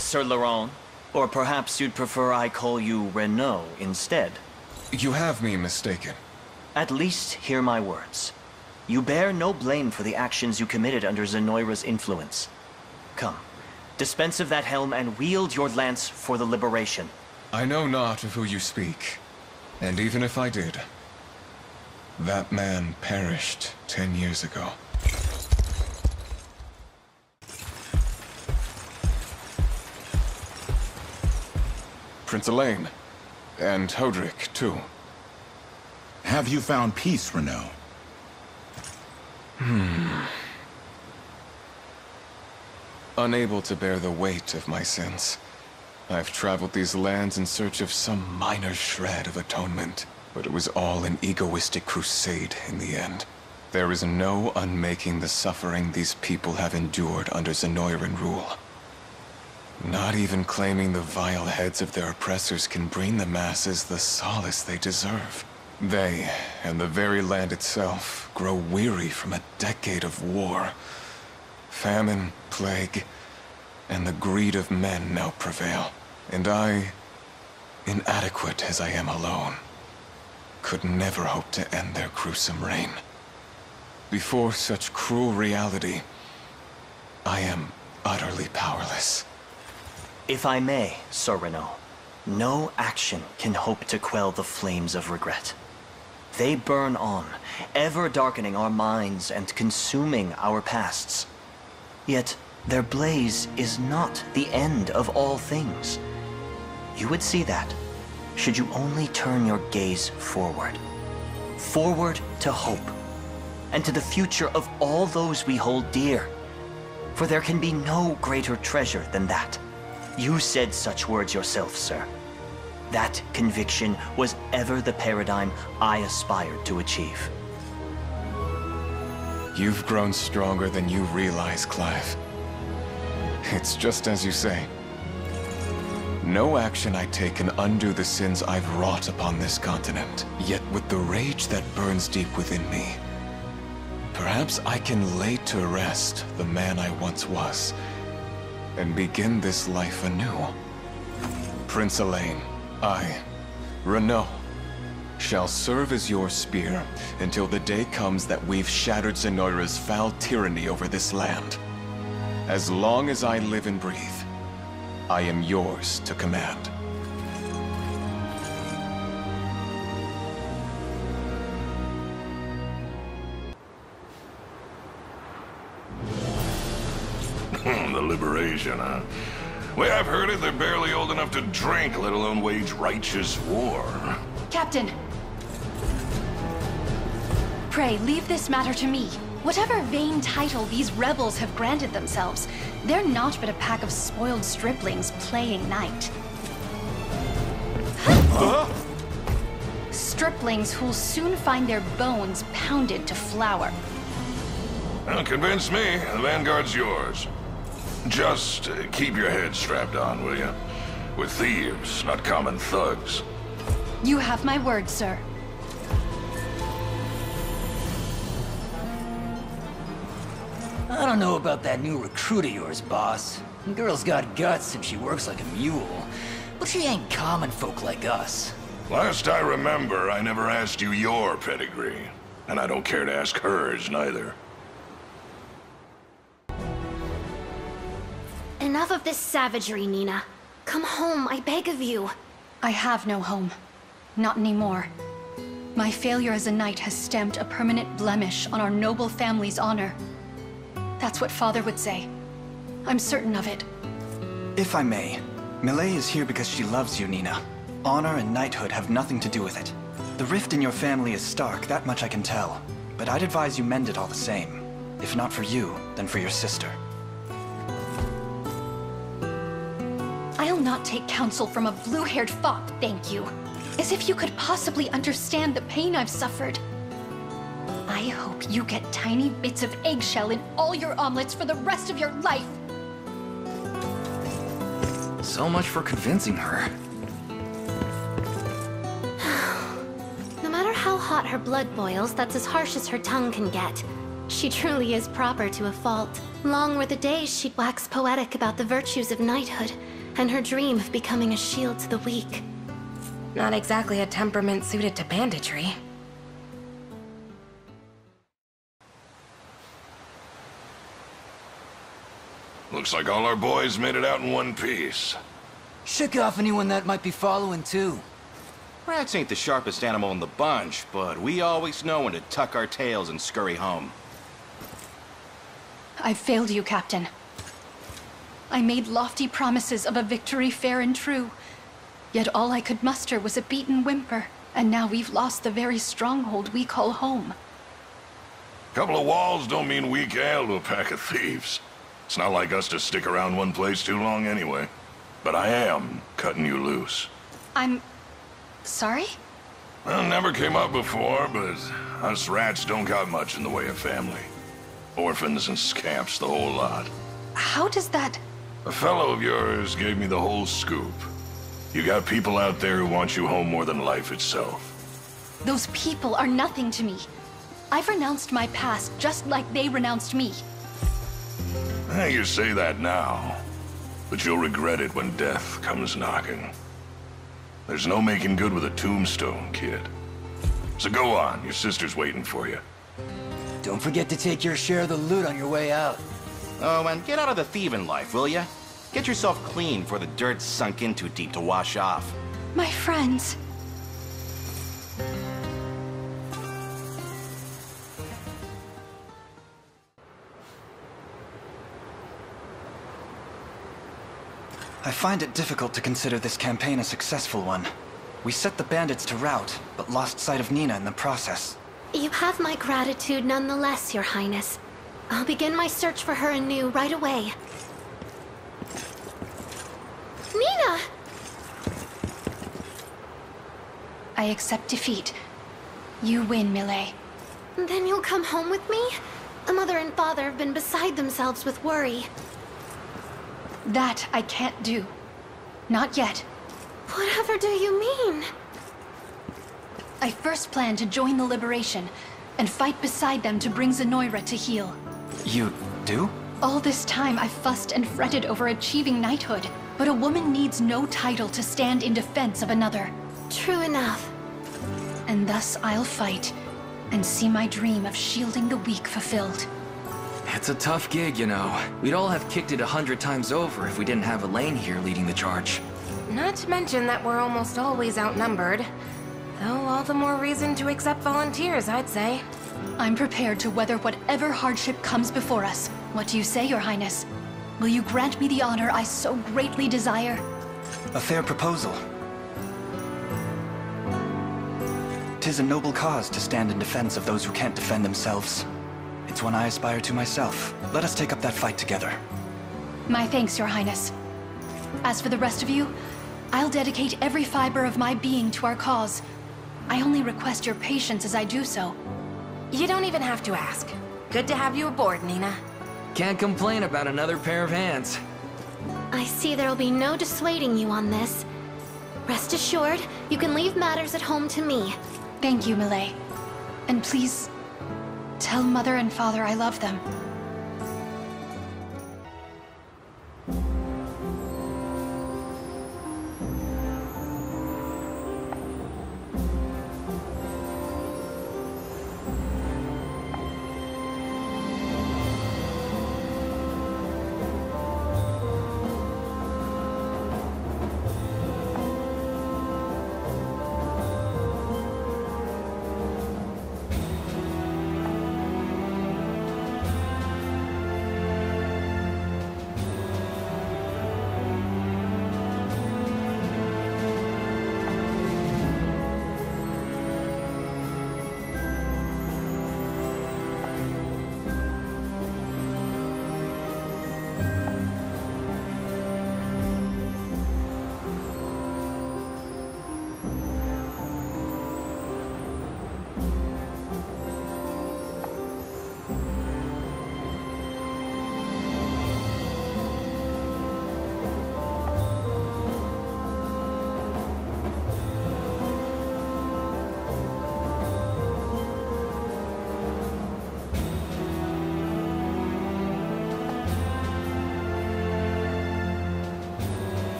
Sir Laurent. Or perhaps you'd prefer I call you Renaud instead. You have me mistaken. At least hear my words. You bear no blame for the actions you committed under Zenoira's influence. Come, dispense of that helm and wield your lance for the liberation. I know not of who you speak, and even if I did, that man perished 10 years ago. Prince Elaine, and Hodrick, too. Have you found peace, Renaud? Unable to bear the weight of my sins. I've traveled these lands in search of some minor shred of atonement, but it was all an egoistic crusade in the end. There is no unmaking the suffering these people have endured under Zenoiran rule. Not even claiming the vile heads of their oppressors can bring the masses the solace they deserve. They, and the very land itself, grow weary from a decade of war. Famine, plague, and the greed of men now prevail. And I, inadequate as I am alone, could never hope to end their gruesome reign. Before such cruel reality, I am utterly powerless. If I may, Sir Renaud, no action can hope to quell the flames of regret. They burn on, ever darkening our minds and consuming our pasts. Yet, their blaze is not the end of all things. You would see that, should you only turn your gaze forward. Forward to hope, and to the future of all those we hold dear. For there can be no greater treasure than that. You said such words yourself, sir. That conviction was ever the paradigm I aspired to achieve. You've grown stronger than you realize, Clive. It's just as you say. No action I take can undo the sins I've wrought upon this continent. Yet with the rage that burns deep within me, perhaps I can lay to rest the man I once was, and begin this life anew. Prince Elaine, I, Renaud, shall serve as your spear until the day comes that we've shattered Zenoira's foul tyranny over this land. As long as I live and breathe, I am yours to command. The liberation, huh? Way I've heard it, they're barely old enough to drink, let alone wage righteous war. Captain! Pray, leave this matter to me. Whatever vain title these rebels have granted themselves, they're not but a pack of spoiled striplings playing knight. Striplings who'll soon find their bones pounded to flour. Well, convince me. The Vanguard's yours. Just keep your head strapped on, will you? We're thieves, not common thugs. You have my word, sir. I don't know about that new recruit of yours, boss. The girl's got guts and she works like a mule. But she ain't common folk like us. Last I remember, I never asked you your pedigree. And I don't care to ask hers, neither. Enough of this savagery, Nina. Come home, I beg of you. I have no home. Not anymore. My failure as a knight has stamped a permanent blemish on our noble family's honor. That's what Father would say. I'm certain of it. If I may, Millet is here because she loves you, Nina. Honor and knighthood have nothing to do with it. The rift in your family is stark, that much I can tell. But I'd advise you mend it all the same. If not for you, then for your sister. I'll not take counsel from a blue-haired fop, thank you. As if you could possibly understand the pain I've suffered. I hope you get tiny bits of eggshell in all your omelets for the rest of your life. So much for convincing her. No matter how hot her blood boils, that's as harsh as her tongue can get. She truly is proper to a fault. Long were the days she'd wax poetic about the virtues of knighthood. and her dream of becoming a shield to the weak. Not exactly a temperament suited to banditry. Looks like all our boys made it out in one piece. Shook off anyone that might be following, too. Rats ain't the sharpest animal in the bunch, but we always know when to tuck our tails and scurry home. I failed you, Captain. I made lofty promises of a victory fair and true. Yet all I could muster was a beaten whimper, and now we've lost the very stronghold we call home. Couple of walls don't mean weak ale to a pack of thieves. It's not like us to stick around one place too long anyway. But I am cutting you loose. I'm... sorry? Well, never came up before, but us rats don't got much in the way of family. Orphans and scamps, the whole lot. How does that... A fellow of yours gave me the whole scoop. You got people out there who want you home more than life itself. Those people are nothing to me. I've renounced my past just like they renounced me. You say that now, but you'll regret it when death comes knocking. There's no making good with a tombstone, kid. So go on, your sister's waiting for you. Don't forget to take your share of the loot on your way out. Oh, and get out of the thieving life, will ya? Get yourself clean before the dirt's sunk in too deep to wash off. My friends. I find it difficult to consider this campaign a successful one. We set the bandits to rout, but lost sight of Nina in the process. You have my gratitude nonetheless, Your Highness. I'll begin my search for her anew right away. Nina! I accept defeat. You win, Millet. Then you'll come home with me? The mother and father have been beside themselves with worry. That I can't do. Not yet. Whatever do you mean? I first plan to join the Liberation and fight beside them to bring Zenoira to heel. You do? All this time I've fussed and fretted over achieving knighthood, but a woman needs no title to stand in defense of another. True enough. And thus I'll fight and see my dream of shielding the weak fulfilled. It's a tough gig, you know. We'd all have kicked it 100 times over if we didn't have Elaine here leading the charge. Not to mention that we're almost always outnumbered. Though all the more reason to accept volunteers, I'd say. I'm prepared to weather whatever hardship comes before us. What do you say, Your Highness? Will you grant me the honor I so greatly desire? A fair proposal. 'Tis a noble cause to stand in defense of those who can't defend themselves. It's one I aspire to myself. Let us take up that fight together. My thanks, Your Highness. As for the rest of you, I'll dedicate every fiber of my being to our cause. I only request your patience as I do so. You don't even have to ask. Good to have you aboard, Nina. Can't complain about another pair of hands. I see there'll be no dissuading you on this. Rest assured, you can leave matters at home to me. Thank you, Millet. And please, tell Mother and Father I love them.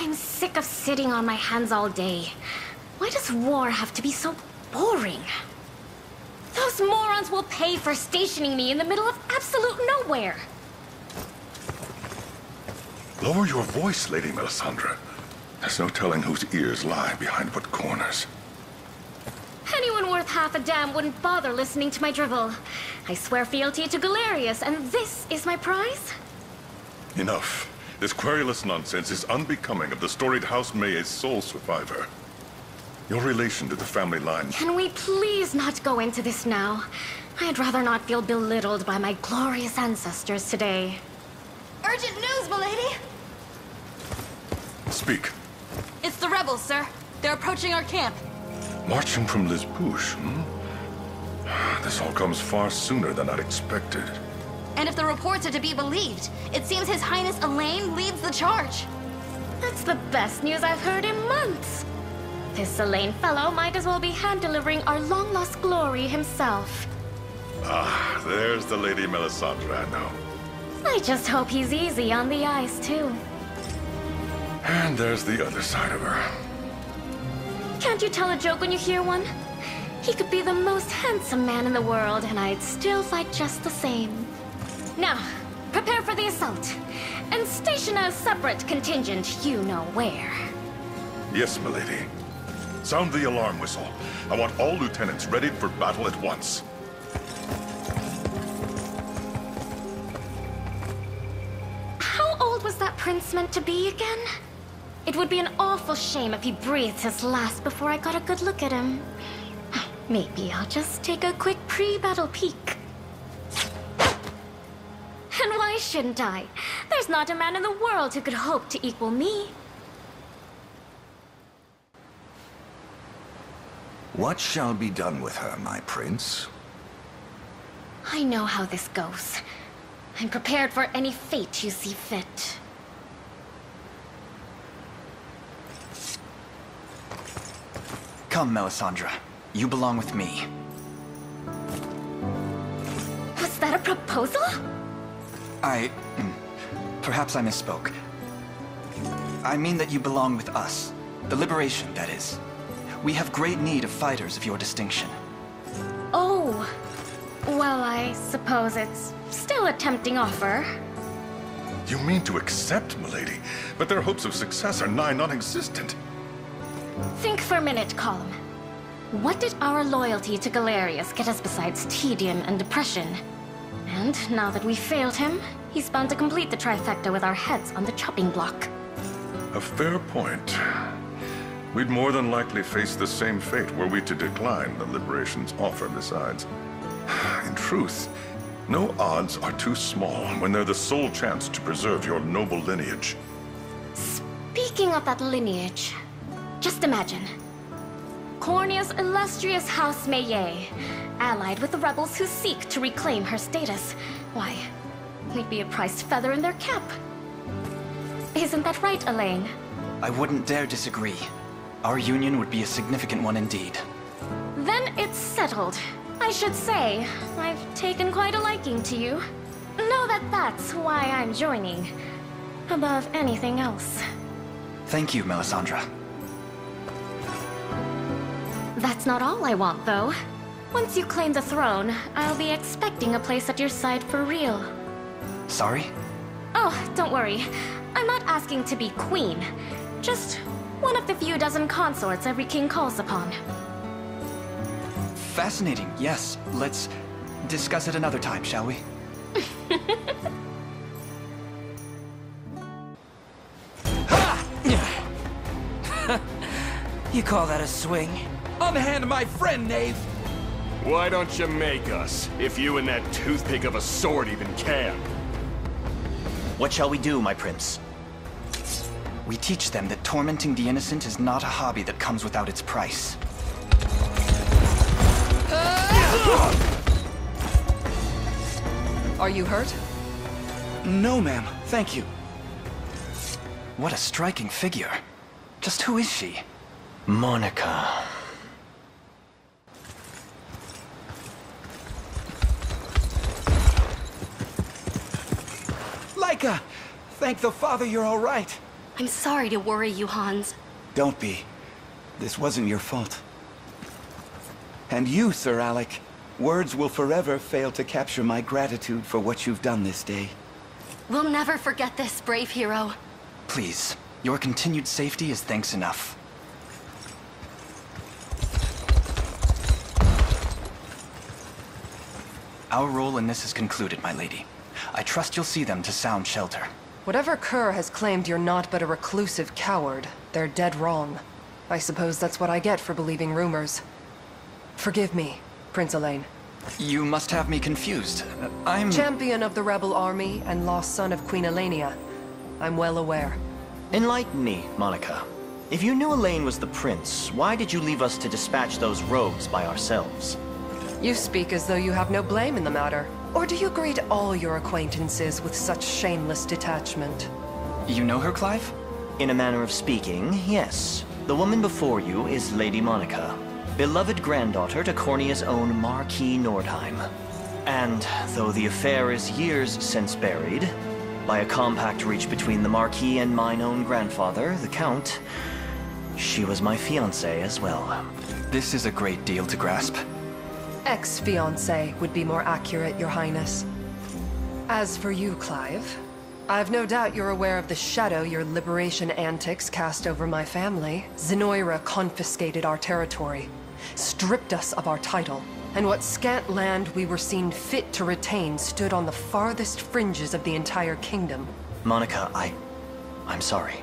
I'm sick of sitting on my hands all day. Why does war have to be so boring? Those morons will pay for stationing me in the middle of absolute nowhere. Lower your voice, Lady Melisandre. There's no telling whose ears lie behind what corners. Anyone worth half a damn wouldn't bother listening to my drivel. I swear fealty to Galerius, and this is my prize? Enough. This querulous nonsense is unbecoming of the storied House May's sole survivor. Your relation to the family line... Can we please not go into this now? I'd rather not feel belittled by my glorious ancestors today. Urgent news, milady! Speak. It's the rebels, sir. They're approaching our camp. Marching from Lisbouche, hmm? This all comes far sooner than I'd expected. And if the reports are to be believed, it seems His Highness Elaine leads the charge. That's the best news I've heard in months. This Elaine fellow might as well be hand-delivering our long-lost glory himself. Ah, there's the Lady Melisandre I know. I just hope he's easy on the eyes, too. And there's the other side of her. Can't you tell a joke when you hear one? He could be the most handsome man in the world, and I'd still fight just the same. Now, prepare for the assault. And station a separate contingent, you know where. Yes, milady. Sound the alarm whistle. I want all lieutenants ready for battle at once. How old was that prince meant to be again? It would be an awful shame if he breathed his last before I got a good look at him. Maybe I'll just take a quick pre-battle peek. And why shouldn't I? There's not a man in the world who could hope to equal me. What shall be done with her, my prince? I know how this goes. I'm prepared for any fate you see fit. Come, Melisandre. You belong with me. Was that a proposal? Perhaps I misspoke. I mean that you belong with us. The Liberation, that is. We have great need of fighters of your distinction. Oh. Well, I suppose it's still a tempting offer. You mean to accept, milady, but their hopes of success are nigh non-existent. Think for a minute, Colm. What did our loyalty to Galerius get us besides tedium and depression? And now that we failed him, he's bound to complete the trifecta with our heads on the chopping block. A fair point. We'd more than likely face the same fate were we to decline the Liberation's offer besides. In truth, no odds are too small when they're the sole chance to preserve your noble lineage. Speaking of that lineage, just imagine. Cornia's illustrious House Maye, allied with the rebels who seek to reclaim her status. Why, we'd be a prized feather in their cap. Isn't that right, Elaine? I wouldn't dare disagree. Our union would be a significant one indeed. Then it's settled. I should say, I've taken quite a liking to you. Know that that's why I'm joining. Above anything else. Thank you, Melisandre. That's not all I want, though. Once you claim the throne, I'll be expecting a place at your side for real. Sorry? Oh, don't worry. I'm not asking to be queen. Just one of the few dozen consorts every king calls upon. Fascinating, yes. Let's discuss it another time, shall we? You call that a swing? Unhand my friend, knave! Why don't you make us, if you and that toothpick of a sword even can? What shall we do, my prince? We teach them that tormenting the innocent is not a hobby that comes without its price. Are you hurt? No, ma'am. Thank you. What a striking figure. Just who is she? Monica. Laika! Thank the Father you're all right. I'm sorry to worry you, Hans. Don't be. This wasn't your fault. And you, Sir Alec. Words will forever fail to capture my gratitude for what you've done this day. We'll never forget this, brave hero. Please, your continued safety is thanks enough. Our role in this is concluded, my lady. I trust you'll see them to sound shelter. Whatever Kerr has claimed you're not but a reclusive coward, they're dead wrong. I suppose that's what I get for believing rumors. Forgive me, Prince Elaine. You must have me confused. I'm... Champion of the rebel army and lost son of Queen Elenia. I'm well aware. Enlighten me, Monica. If you knew Elaine was the prince, why did you leave us to dispatch those rogues by ourselves? You speak as though you have no blame in the matter. Or do you greet all your acquaintances with such shameless detachment? You know her, Clive? In a manner of speaking, yes. The woman before you is Lady Monica, beloved granddaughter to Cornia's own Marquis Nordheim. And though the affair is years since buried, by a compact reached between the Marquis and mine own grandfather, the Count, she was my fiancée as well. This is a great deal to grasp. Ex-fiancé would be more accurate, Your Highness. As for you, Clive, I've no doubt you're aware of the shadow your liberation antics cast over my family. Zenoira confiscated our territory, stripped us of our title, and what scant land we were seen fit to retain stood on the farthest fringes of the entire kingdom. Monica, I'm sorry.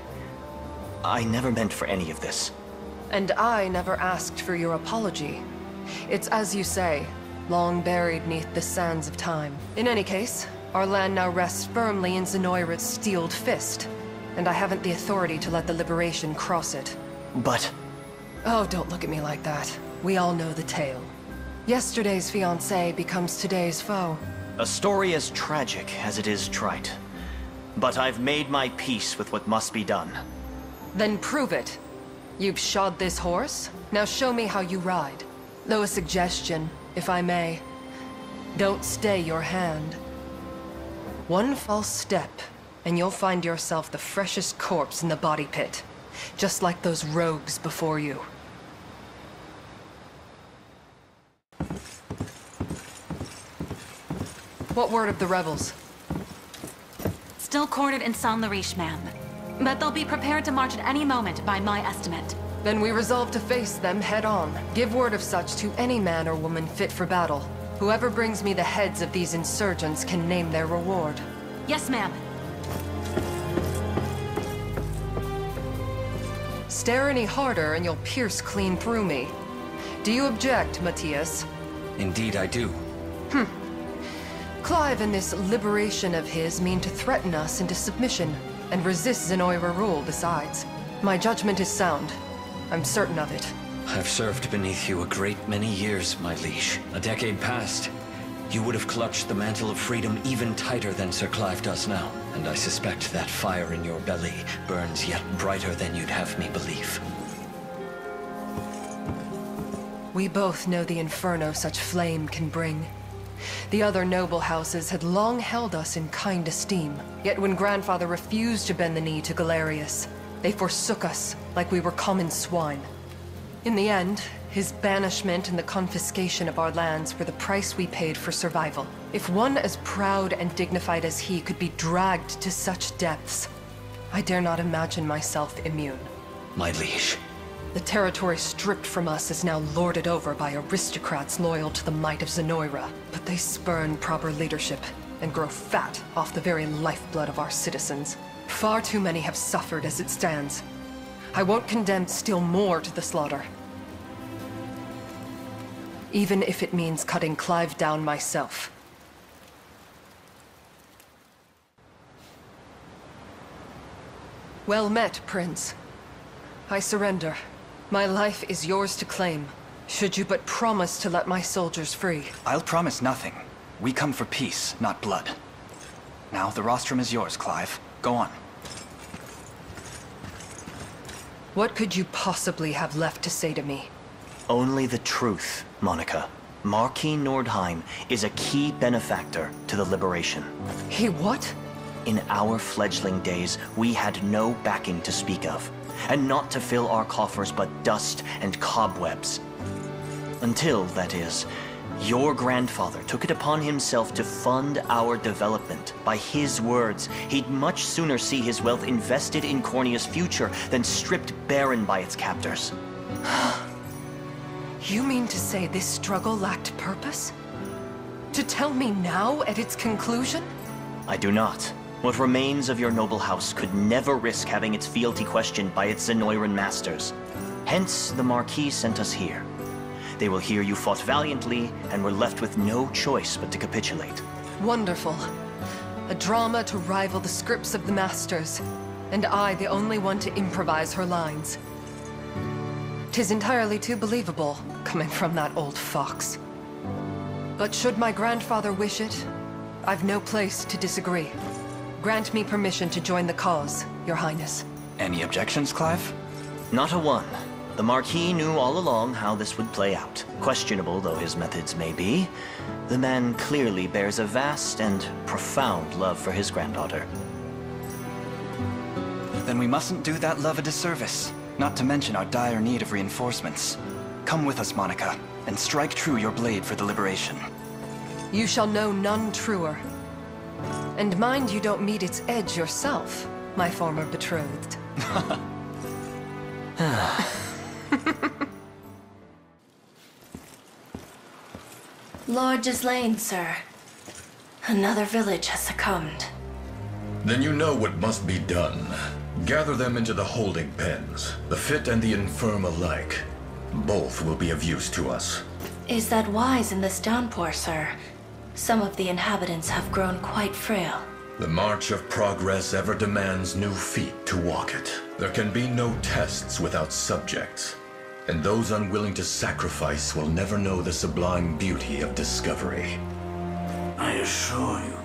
I never meant for any of this. And I never asked for your apology. It's as you say, long buried neath the sands of time. In any case, our land now rests firmly in Zenoira's steeled fist, and I haven't the authority to let the liberation cross it. But... Oh, don't look at me like that. We all know the tale. Yesterday's fiancé becomes today's foe. A story as tragic as it is trite. But I've made my peace with what must be done. Then prove it. You've shod this horse, now show me how you ride. Though a suggestion, if I may. Don't stay your hand. One false step, and you'll find yourself the freshest corpse in the body pit. Just like those rogues before you. What word of the rebels? Still quartered in Saint-Lariche, ma'am. But they'll be prepared to march at any moment, by my estimate. Then we resolve to face them head-on. Give word of such to any man or woman fit for battle. Whoever brings me the heads of these insurgents can name their reward. Yes, ma'am. Stare any harder and you'll pierce clean through me. Do you object, Matthias? Indeed I do. Clive and this liberation of his mean to threaten us into submission, and resist Zenoira rule besides. My judgment is sound. I'm certain of it. I've served beneath you a great many years, my liege. A decade past, you would have clutched the mantle of freedom even tighter than Sir Clive does now. And I suspect that fire in your belly burns yet brighter than you'd have me believe. We both know the inferno such flame can bring. The other noble houses had long held us in kind esteem. Yet when Grandfather refused to bend the knee to Galerius, they forsook us like we were common swine. In the end, his banishment and the confiscation of our lands were the price we paid for survival. If one as proud and dignified as he could be dragged to such depths, I dare not imagine myself immune. My liege. The territory stripped from us is now lorded over by aristocrats loyal to the might of Zenoira, but they spurn proper leadership and grow fat off the very lifeblood of our citizens. Far too many have suffered as it stands. I won't condemn still more to the slaughter. Even if it means cutting Clive down myself. Well met, Prince. I surrender. My life is yours to claim, should you but promise to let my soldiers free. I'll promise nothing. We come for peace, not blood. Now, the rostrum is yours, Clive. Go on. What could you possibly have left to say to me? Only the truth, Monica. Marquis Nordheim is a key benefactor to the liberation. He what? In our fledgling days, we had no backing to speak of, and not to fill our coffers but dust and cobwebs. Until, that is, your grandfather took it upon himself to fund our development. By his words, he'd much sooner see his wealth invested in Cornea's future than stripped barren by its captors. You mean to say this struggle lacked purpose? To tell me now at its conclusion? I do not. What remains of your noble house could never risk having its fealty questioned by its Zenoiran masters. Hence, the Marquis sent us here. They will hear you fought valiantly, and were left with no choice but to capitulate. Wonderful. A drama to rival the scripts of the masters, and I the only one to improvise her lines. 'Tis entirely too believable, coming from that old fox. But should my grandfather wish it, I've no place to disagree. Grant me permission to join the cause, Your Highness. Any objections, Clive? Not a one. The Marquis knew all along how this would play out. Questionable though his methods may be, the man clearly bears a vast and profound love for his granddaughter. Then we mustn't do that love a disservice, not to mention our dire need of reinforcements. Come with us, Monica, and strike true your blade for the liberation. You shall know none truer. And mind you don't meet its edge yourself, my former betrothed. Lord Gislaine, sir. Another village has succumbed. Then you know what must be done. Gather them into the holding pens, the fit and the infirm alike. Both will be of use to us. Is that wise in this downpour, sir? Some of the inhabitants have grown quite frail. The march of progress ever demands new feet to walk it. There can be no tests without subjects. And those unwilling to sacrifice will never know the sublime beauty of discovery. I assure you,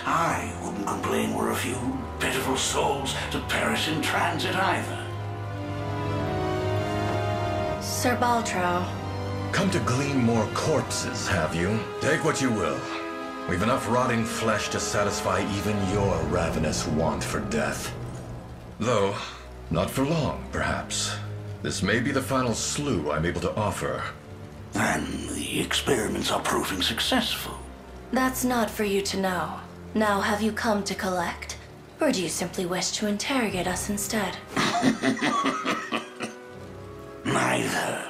I wouldn't complain were a few pitiful souls to perish in transit either. Sir Baltro. Come to glean more corpses, have you? Take what you will. We've enough rotting flesh to satisfy even your ravenous want for death. Though, not for long, perhaps. This may be the final slew I'm able to offer. And the experiments are proving successful. That's not for you to know. Now have you come to collect? Or do you simply wish to interrogate us instead? Neither.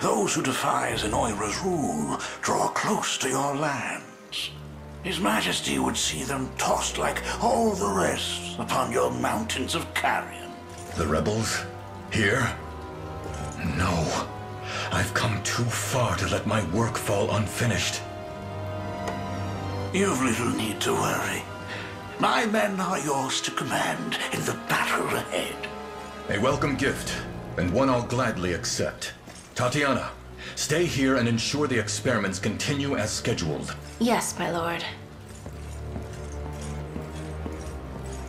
Those who defy Zenoira's rule draw close to your lands. His Majesty would see them tossed like all the rest upon your mountains of carrion. The rebels? Here? No. I've come too far to let my work fall unfinished. You've little need to worry. My men are yours to command in the battle ahead. A welcome gift, and one I'll gladly accept. Tatiana, stay here and ensure the experiments continue as scheduled. Yes, my lord.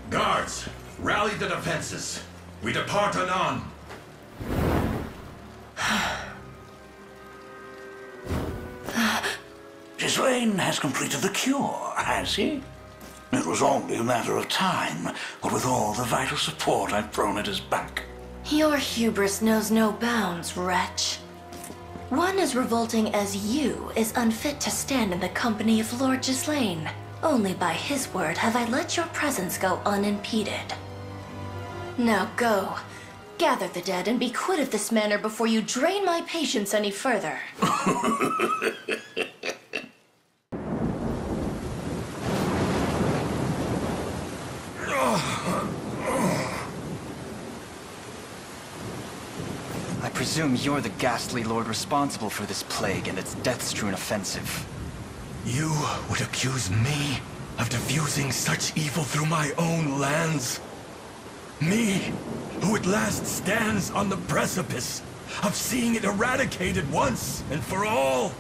Guards, rally the defenses. We depart anon. Gislaine has completed the cure, has he? It was only a matter of time, what with all the vital support I've thrown at his back. Your hubris knows no bounds, wretch. One as revolting as you is unfit to stand in the company of Lord Gislaine. Only by his word have I let your presence go unimpeded. Now go. Gather the dead and be quit of this manner before you drain my patience any further. I presume you're the ghastly lord responsible for this plague and its death-strewn offensive. You would accuse me of diffusing such evil through my own lands? Me, who at last stands on the precipice of seeing it eradicated once and for all?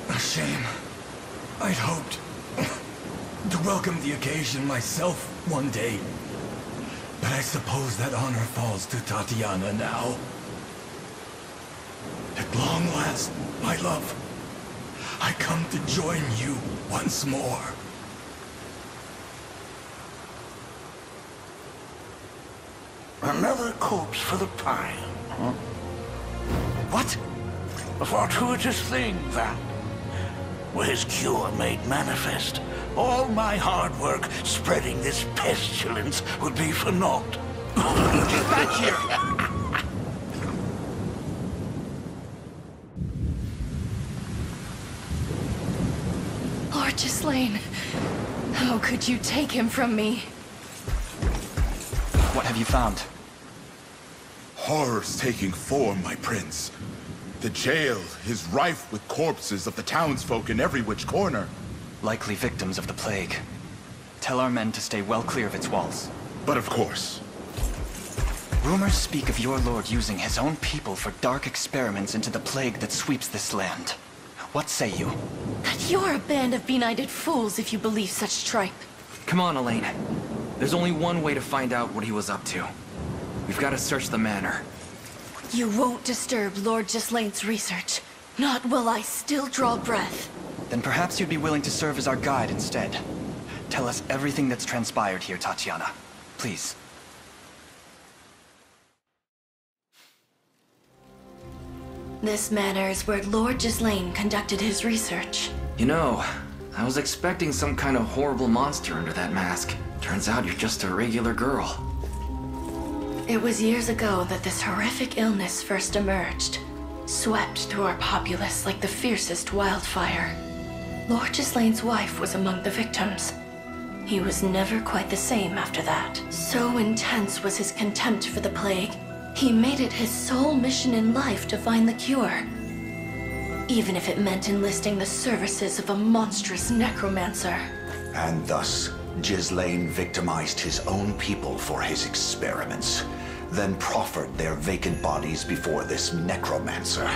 A shame. I'd hoped to welcome the occasion myself one day. But I suppose that honor falls to Tatiana now. At long last, my love, I come to join you once more. Another corpse for the pile, huh? What? A fortuitous thing, that. Were his cure made manifest, all my hard work spreading this pestilence would be for naught. Get back here! Lord Ghislaine, how could you take him from me? What have you found? Horrors taking form, my prince. The jail is rife with corpses of the townsfolk in every which corner. Likely victims of the plague. Tell our men to stay well clear of its walls. But of course. Rumors speak of your lord using his own people for dark experiments into the plague that sweeps this land. What say you? That you're a band of benighted fools if you believe such tripe. Come on, Elaine. There's only one way to find out what he was up to. We've got to search the manor. You won't disturb Lord Gislaine's research. Not while I still draw breath. Then perhaps you'd be willing to serve as our guide instead. Tell us everything that's transpired here, Tatiana. Please. This manor is where Lord Gislaine conducted his research. You know, I was expecting some kind of horrible monster under that mask. Turns out you're just a regular girl. It was years ago that this horrific illness first emerged, swept through our populace like the fiercest wildfire. Lord Gislaine's wife was among the victims. He was never quite the same after that. So intense was his contempt for the plague, he made it his sole mission in life to find the cure. Even if it meant enlisting the services of a monstrous necromancer. And thus, Gislaine victimized his own people for his experiments, then proffered their vacant bodies before this necromancer.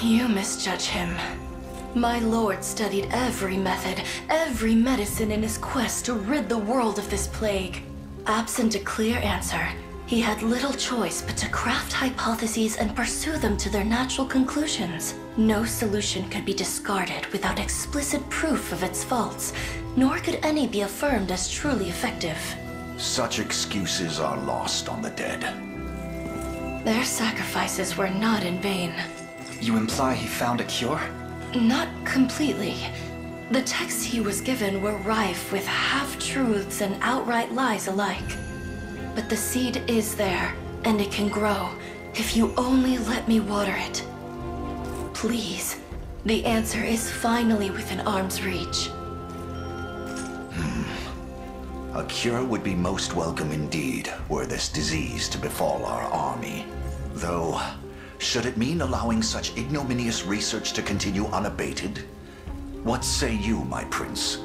You misjudge him. My lord studied every method, every medicine in his quest to rid the world of this plague. Absent a clear answer, he had little choice but to craft hypotheses and pursue them to their natural conclusions. No solution could be discarded without explicit proof of its faults, nor could any be affirmed as truly effective. Such excuses are lost on the dead. Their sacrifices were not in vain. You imply he found a cure? Not completely. The texts he was given were rife with half-truths and outright lies alike. But the seed is there, and it can grow, if you only let me water it. Please, the answer is finally within arm's reach. A cure would be most welcome indeed, were this disease to befall our army. Though, should it mean allowing such ignominious research to continue unabated? What say you, my prince?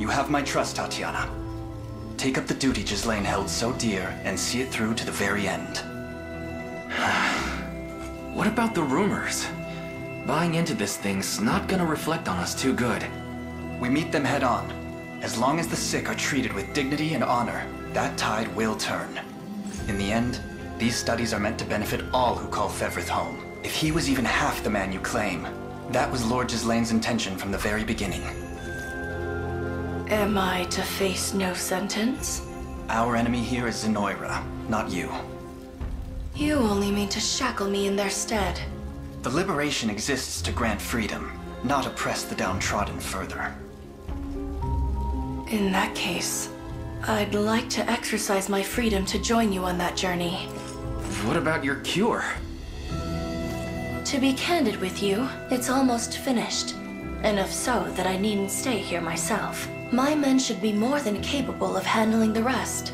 You have my trust, Tatiana. Take up the duty Gislaine held so dear and see it through to the very end. What about the rumors? Buying into this thing's not gonna reflect on us too good. We meet them head on. As long as the sick are treated with dignity and honor, that tide will turn. In the end, these studies are meant to benefit all who call Fevrith home. If he was even half the man you claim, that was Lord Gislaine's intention from the very beginning. Am I to face no sentence? Our enemy here is Zenoira, not you. You only mean to shackle me in their stead. The liberation exists to grant freedom, not oppress the downtrodden further. In that case, I'd like to exercise my freedom to join you on that journey. What about your cure? To be candid with you, it's almost finished. Enough so that I needn't stay here myself. My men should be more than capable of handling the rest.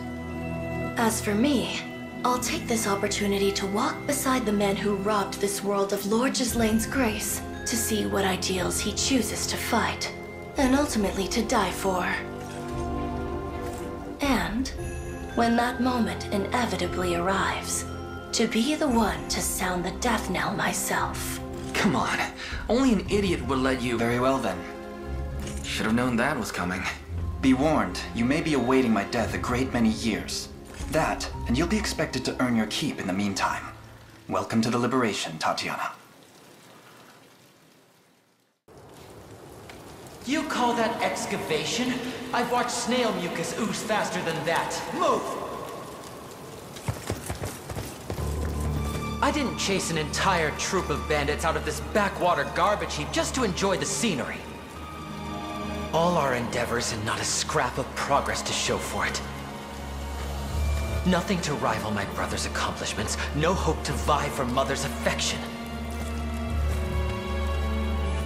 As for me, I'll take this opportunity to walk beside the men who robbed this world of Lord Gislaine's grace, to see what ideals he chooses to fight, and ultimately to die for. And, when that moment inevitably arrives, to be the one to sound the death knell myself. Come on, only an idiot would let you... Very well then. Should have known that was coming. Be warned, you may be awaiting my death a great many years. That, and you'll be expected to earn your keep in the meantime. Welcome to the liberation, Tatiana. You call that excavation? I've watched snail mucus ooze faster than that. Move! I didn't chase an entire troop of bandits out of this backwater garbage heap just to enjoy the scenery. All our endeavors and not a scrap of progress to show for it. Nothing to rival my brother's accomplishments, no hope to vie for Mother's affection.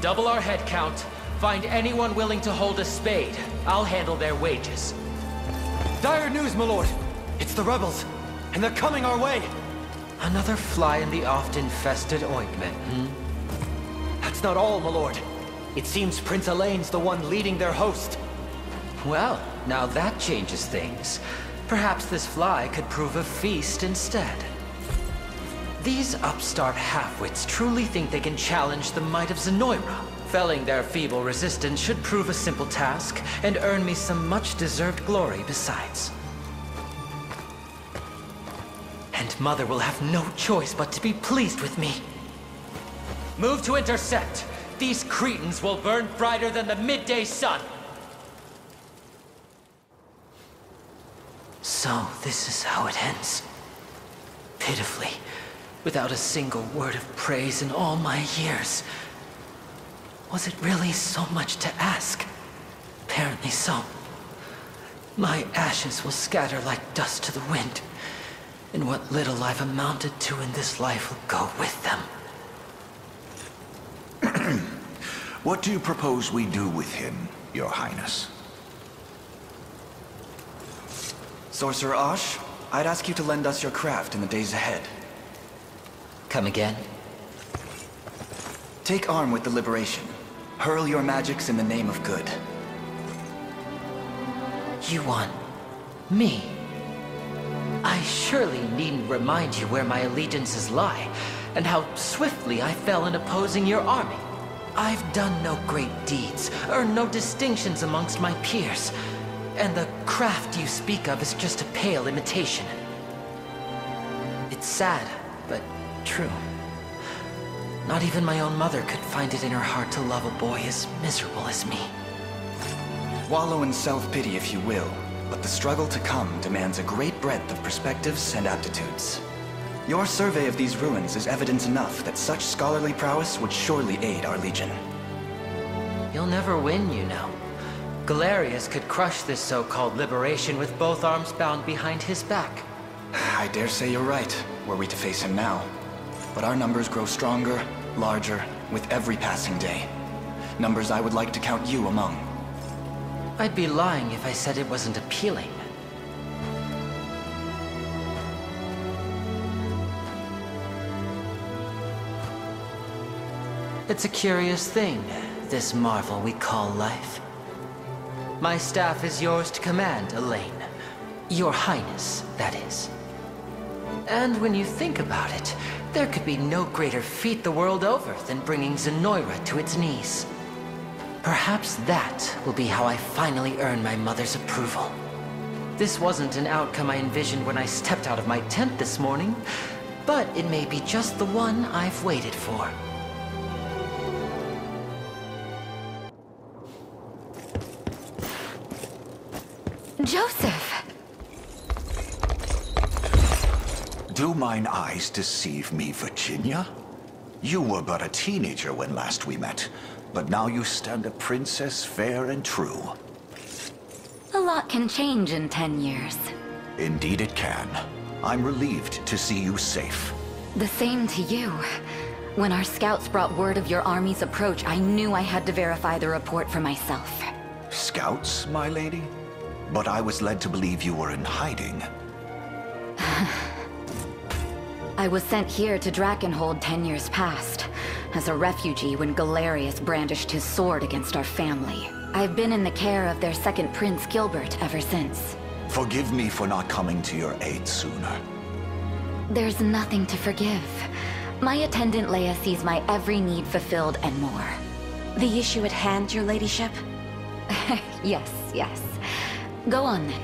Double our head count. Find anyone willing to hold a spade. I'll handle their wages. Dire news, my lord! It's the rebels, and they're coming our way! Another fly in the oft-infested ointment, hmm? That's not all, my lord. It seems Prince Elaine's the one leading their host. Well, now that changes things. Perhaps this fly could prove a feast instead. These upstart halfwits truly think they can challenge the might of Zenoira. Felling their feeble resistance should prove a simple task, and earn me some much-deserved glory besides. And Mother will have no choice but to be pleased with me. Move to intercept! These cretins will burn brighter than the midday sun! So, this is how it ends. Pitifully, without a single word of praise in all my years. Was it really so much to ask? Apparently so. My ashes will scatter like dust to the wind, and what little I've amounted to in this life will go with them. What do you propose we do with him, Your Highness? Sorcerer Ash, I'd ask you to lend us your craft in the days ahead. Come again? Take arm with the Liberation. Hurl your magics in the name of good. You want me? I surely needn't remind you where my allegiances lie, and how swiftly I fell in opposing your army. I've done no great deeds, earned no distinctions amongst my peers, and the craft you speak of is just a pale imitation. It's sad, but true. Not even my own mother could find it in her heart to love a boy as miserable as me. Wallow in self-pity if you will, but the struggle to come demands a great breadth of perspectives and aptitudes. Your survey of these ruins is evidence enough that such scholarly prowess would surely aid our legion. You'll never win, you know. Galerius could crush this so-called liberation with both arms bound behind his back. I dare say you're right, were we to face him now. But our numbers grow stronger, larger, with every passing day. Numbers I would like to count you among. I'd be lying if I said it wasn't appealing. It's a curious thing, this marvel we call life. My staff is yours to command, Elaine. Your Highness, that is. And when you think about it, there could be no greater feat the world over than bringing Zenoira to its knees. Perhaps that will be how I finally earn my mother's approval. This wasn't an outcome I envisioned when I stepped out of my tent this morning, but it may be just the one I've waited for. Joseph! Do mine eyes deceive me, Virginia? You were but a teenager when last we met, but now you stand a princess fair and true. A lot can change in 10 years. Indeed it can. I'm relieved to see you safe. The same to you. When our scouts brought word of your army's approach, I knew I had to verify the report for myself. Scouts, my lady? But I was led to believe you were in hiding. I was sent here to Drakenhold 10 years past, as a refugee when Galerius brandished his sword against our family. I've been in the care of their second prince, Gilbert, ever since. Forgive me for not coming to your aid sooner. There's nothing to forgive. My attendant Leia sees my every need fulfilled and more. The issue at hand, your ladyship? Yes. Go on then.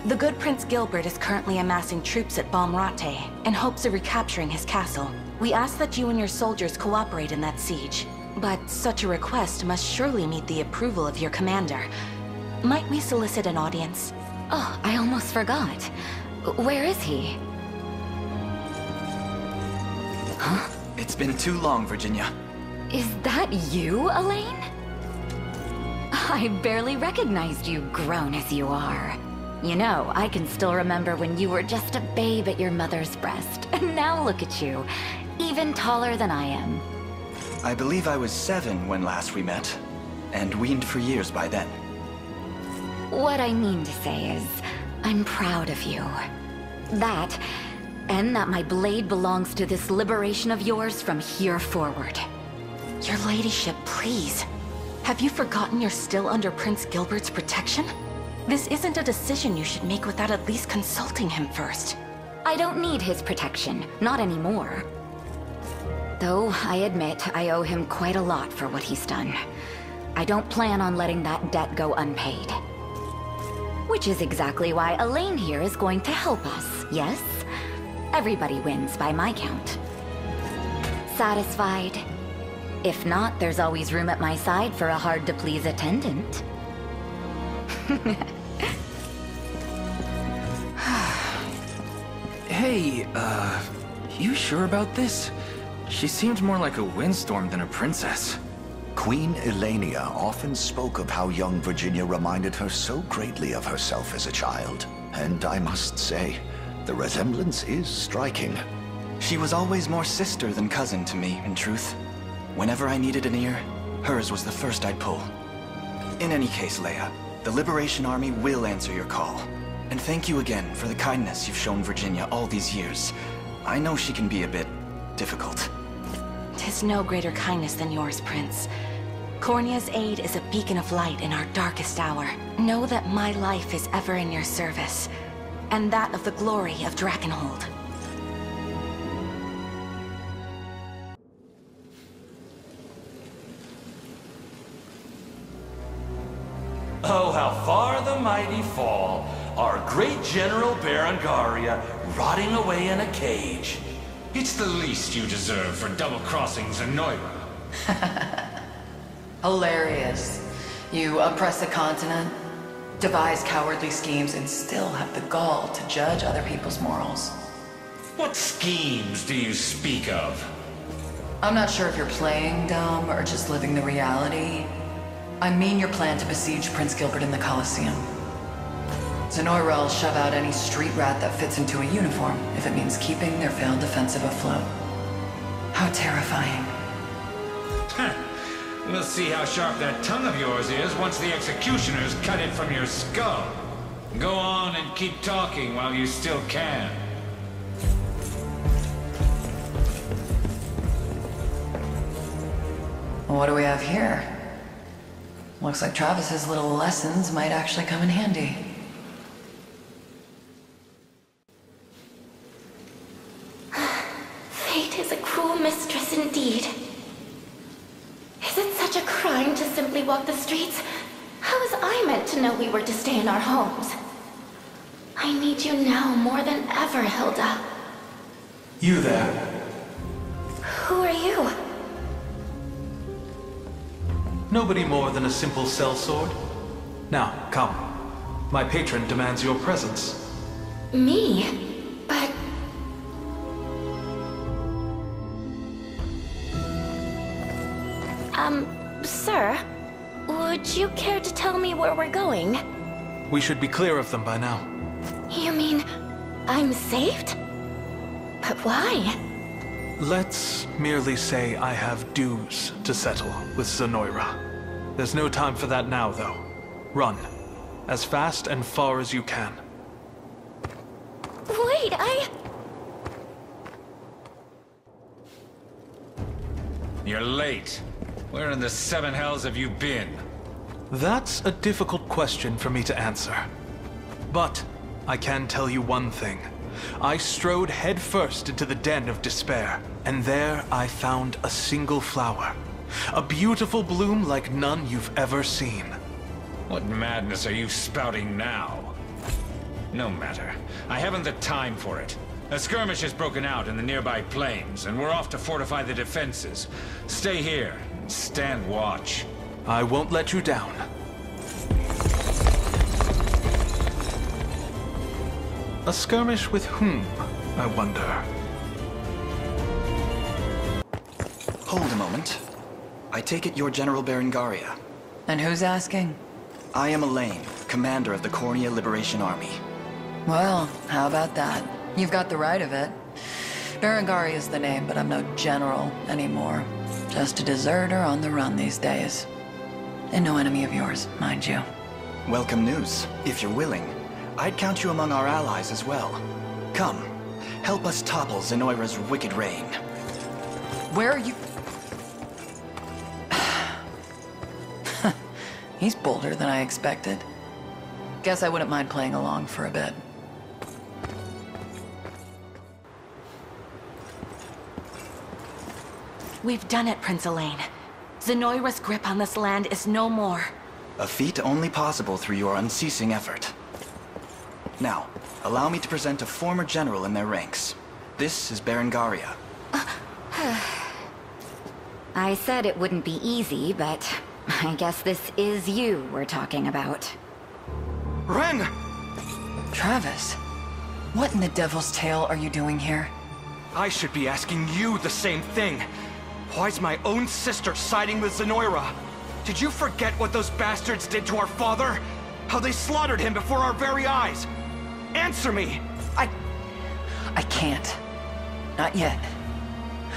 The good Prince Gilbert is currently amassing troops at Balmrate in hopes of recapturing his castle. We ask that you and your soldiers cooperate in that siege. but such a request must surely need the approval of your commander. Might we solicit an audience? Oh, I almost forgot. Where is he? Huh? It's been too long, Virginia. Is that you, Elaine? I barely recognized you, grown as you are. You know, I can still remember when you were just a babe at your mother's breast. And now look at you, even taller than I am. I believe I was 7 when last we met, and weaned for years by then. What I mean to say is, I'm proud of you. That, and that my blade belongs to this liberation of yours from here forward. Your ladyship, please. Have you forgotten you're still under Prince Gilbert's protection? This isn't a decision you should make without at least consulting him first. I don't need his protection, not anymore. Though, I admit, I owe him quite a lot for what he's done. I don't plan on letting that debt go unpaid. Which is exactly why Elaine here is going to help us, yes? Everybody wins by my count. Satisfied? If not, there's always room at my side for a hard-to-please attendant. Hey, you sure about this? She seemed more like a windstorm than a princess. Queen Elenia often spoke of how young Virginia reminded her so greatly of herself as a child. And I must say, the resemblance is striking. She was always more sister than cousin to me, in truth. Whenever I needed an ear, hers was the first I'd pull. In any case, Leia, the Liberation Army will answer your call. And thank you again for the kindness you've shown Virginia all these years. I know she can be a bit difficult. 'Tis no greater kindness than yours, Prince. Cornea's aid is a beacon of light in our darkest hour. Know that my life is ever in your service, and that of the glory of Drakenhold. Oh, how far the mighty fall. Our great General Berengaria rotting away in a cage. It's the least you deserve for double-crossing Zenoira. Hilarious. You oppress a continent, devise cowardly schemes, and still have the gall to judge other people's morals. What schemes do you speak of? I'm not sure if you're playing dumb or just living the reality. I mean your plan to besiege Prince Gilbert in the Colosseum. Zenoira will shove out any street rat that fits into a uniform if it means keeping their failed defensive afloat. How terrifying. We'll see how sharp that tongue of yours is once the executioners cut it from your skull. Go on and keep talking while you still can. What do we have here? Looks like Travis's little lessons might actually come in handy. Fate is a cruel mistress indeed. Is it such a crime to simply walk the streets? How was I meant to know we were to stay in our homes? I need you now more than ever, Hilda. You there. Who are you? Nobody more than a simple sellsword. Now, come. My patron demands your presence. Me? But... Sir? Would you care to tell me where we're going? We should be clear of them by now. You mean... I'm saved? But why? Let's merely say I have dues to settle with Zenoira. There's no time for that now, though. Run. As fast and far as you can. Wait, You're late. Where in the seven hells have you been? That's a difficult question for me to answer. But I can tell you one thing. I strode headfirst into the den of despair, and there I found a single flower. A beautiful bloom like none you've ever seen. What madness are you spouting now? No matter. I haven't the time for it. A skirmish has broken out in the nearby plains, and we're off to fortify the defenses. Stay here. Stand watch. I won't let you down. A skirmish with whom, I wonder? Hold a moment. I take it you're General Berengaria. And who's asking? I am Elaine, commander of the Cornea Liberation Army. Well, how about that? You've got the right of it. Berengaria is the name, but I'm no general anymore. Just a deserter on the run these days. And no enemy of yours, mind you. Welcome news. If you're willing, I'd count you among our allies as well. Come, help us topple Zenoira's wicked reign. Where are you? He's bolder than I expected. Guess I wouldn't mind playing along for a bit. We've done it, Prince Elaine. Zenoira's grip on this land is no more. A feat only possible through your unceasing effort. Now, allow me to present a former general in their ranks. This is Berengaria. I said it wouldn't be easy, but I guess this is you we're talking about. Ren! Travis, what in the devil's tail are you doing here? I should be asking you the same thing. Why's my own sister siding with Zenoira? Did you forget what those bastards did to our father? How they slaughtered him before our very eyes? Answer me! I can't. Not yet.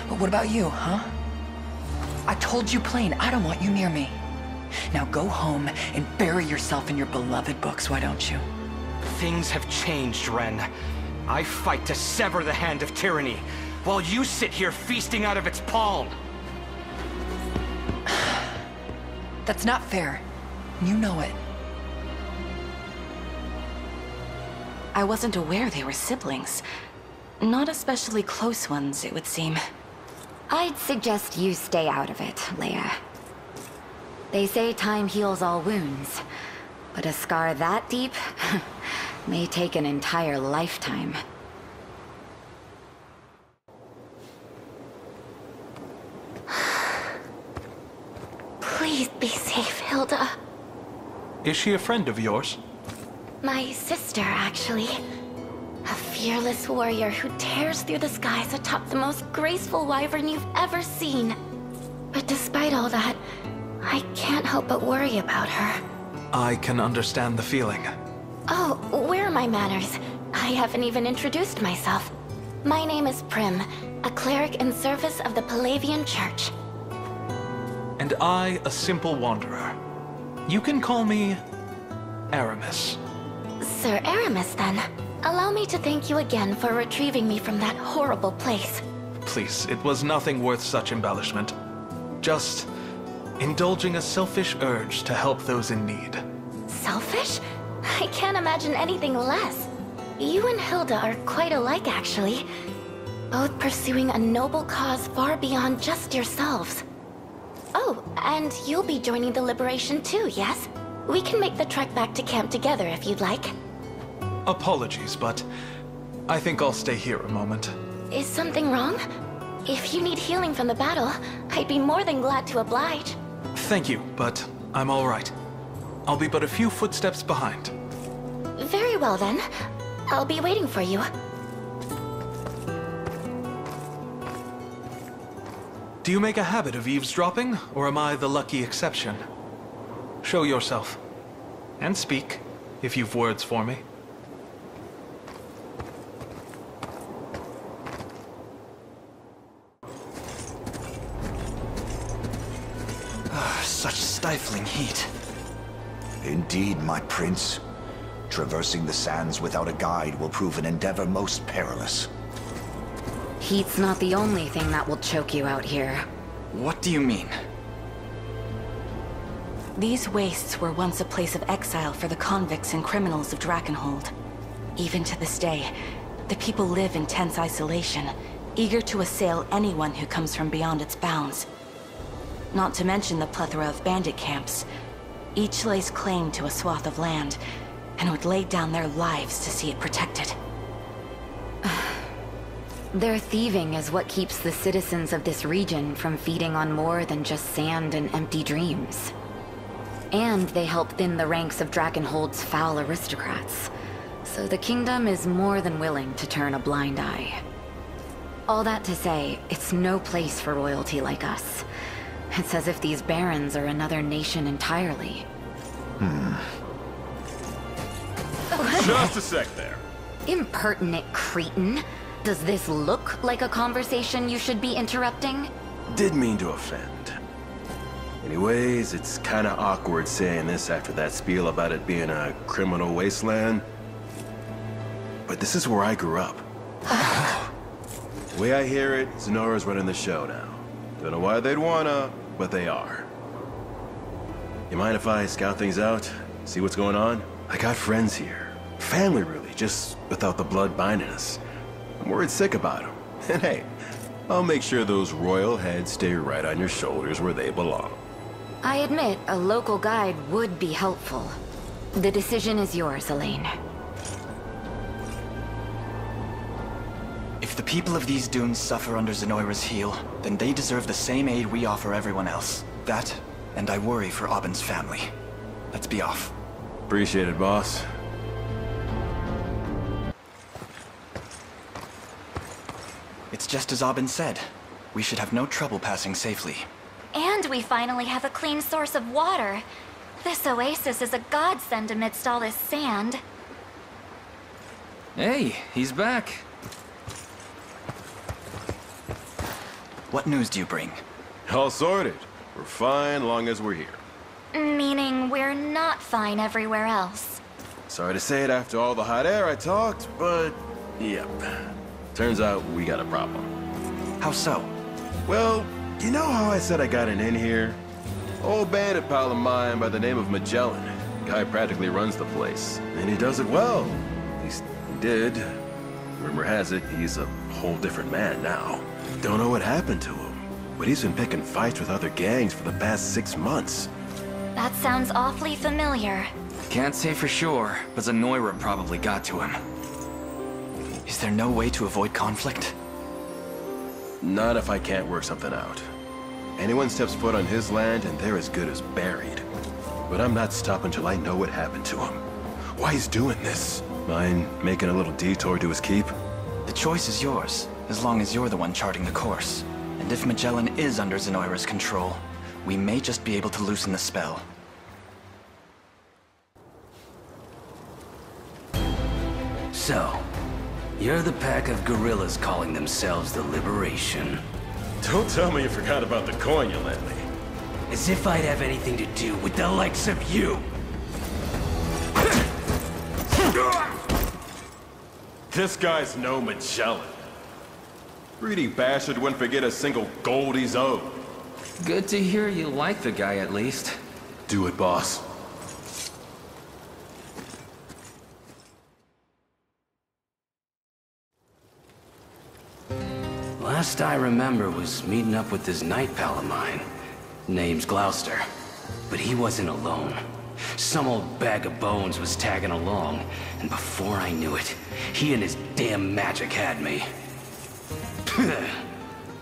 But what about you, huh? I told you plain, I don't want you near me. Now go home and bury yourself in your beloved books, why don't you? Things have changed, Ren. I fight to sever the hand of tyranny, while you sit here feasting out of its palm. That's not fair. You know it. I wasn't aware they were siblings. Not especially close ones, it would seem. I'd suggest you stay out of it, Leia. They say time heals all wounds, but a scar that deep may take an entire lifetime. Please be safe, Hilda. Is she a friend of yours? My sister, actually. A fearless warrior who tears through the skies atop the most graceful wyvern you've ever seen. But despite all that, I can't help but worry about her. I can understand the feeling. Oh, where are my manners? I haven't even introduced myself. My name is Prim, a cleric in service of the Palavian Church. And I, a simple wanderer. You can call me Aramis. Sir Aramis, then. Allow me to thank you again for retrieving me from that horrible place. Please, it was nothing worth such embellishment. Just indulging a selfish urge to help those in need. Selfish? I can't imagine anything less. You and Hilda are quite alike, actually. Both pursuing a noble cause far beyond just yourselves. Oh, and you'll be joining the Liberation too, yes? We can make the trek back to camp together if you'd like. Apologies, but I think I'll stay here a moment. Is something wrong? If you need healing from the battle, I'd be more than glad to oblige. Thank you, but I'm all right. I'll be but a few footsteps behind. Very well then. I'll be waiting for you. Do you make a habit of eavesdropping, or am I the lucky exception? Show yourself. And speak, if you've words for me. Such stifling heat. Indeed, my prince. Traversing the sands without a guide will prove an endeavor most perilous. Heat's not the only thing that will choke you out here. What do you mean? These wastes were once a place of exile for the convicts and criminals of Drakenhold. Even to this day, the people live in tense isolation, eager to assail anyone who comes from beyond its bounds. Not to mention the plethora of bandit camps. Each lays claim to a swath of land, and would lay down their lives to see it protected. Their thieving is what keeps the citizens of this region from feeding on more than just sand and empty dreams. And they help thin the ranks of Dragonhold's foul aristocrats. So the kingdom is more than willing to turn a blind eye. All that to say, it's no place for royalty like us. It's as if these barons are another nation entirely. Just a sec there. Impertinent cretin. Does this look like a conversation you should be interrupting? Didn't mean to offend. Anyways, it's kinda awkward saying this after that spiel about it being a criminal wasteland. But this is where I grew up. The way I hear it, Zenora's running the show now. Don't know why they'd wanna, but they are. You mind if I scout things out? See what's going on? I got friends here. Family, really, just without the blood binding us. I'm worried sick about them. And hey, I'll make sure those royal heads stay right on your shoulders where they belong. I admit, a local guide would be helpful. The decision is yours, Elaine. If the people of these dunes suffer under Zenoira's heel, then they deserve the same aid we offer everyone else. That, and I worry for Aubyn's family. Let's be off. Appreciate it, boss. It's just as Aubyn said. We should have no trouble passing safely. And we finally have a clean source of water. This oasis is a godsend amidst all this sand. Hey, he's back. What news do you bring? All sorted. We're fine long as we're here. Meaning we're not fine everywhere else. Sorry to say it after all the hot air I talked, but yep. Turns out we got a problem. How so? Well, you know how I said I got an in here? Old bandit pal of mine by the name of Magellan. Guy practically runs the place, and he does it well. At least he did. Rumor has it he's a whole different man now. Don't know what happened to him, but he's been picking fights with other gangs for the past 6 months. That sounds awfully familiar. Can't say for sure, but Zenoira probably got to him. Is there no way to avoid conflict? Not if I can't work something out. Anyone steps foot on his land and they're as good as buried. But I'm not stopping till I know what happened to him. Why he's doing this. Mind making a little detour to his keep? The choice is yours, as long as you're the one charting the course. And if Magellan is under Zenoira's control, we may just be able to loosen the spell. So, you're the pack of gorillas calling themselves the Liberation. Don't tell me you forgot about the coin you lent me. As if I'd have anything to do with the likes of you! This guy's no Magellan. Greedy bastard wouldn't forget a single gold he's owed. Good to hear you like the guy at least. Do it, boss. Last I remember was meeting up with this night pal of mine. Name's Gloucester. But he wasn't alone. Some old bag of bones was tagging along, and before I knew it, he and his damn magic had me.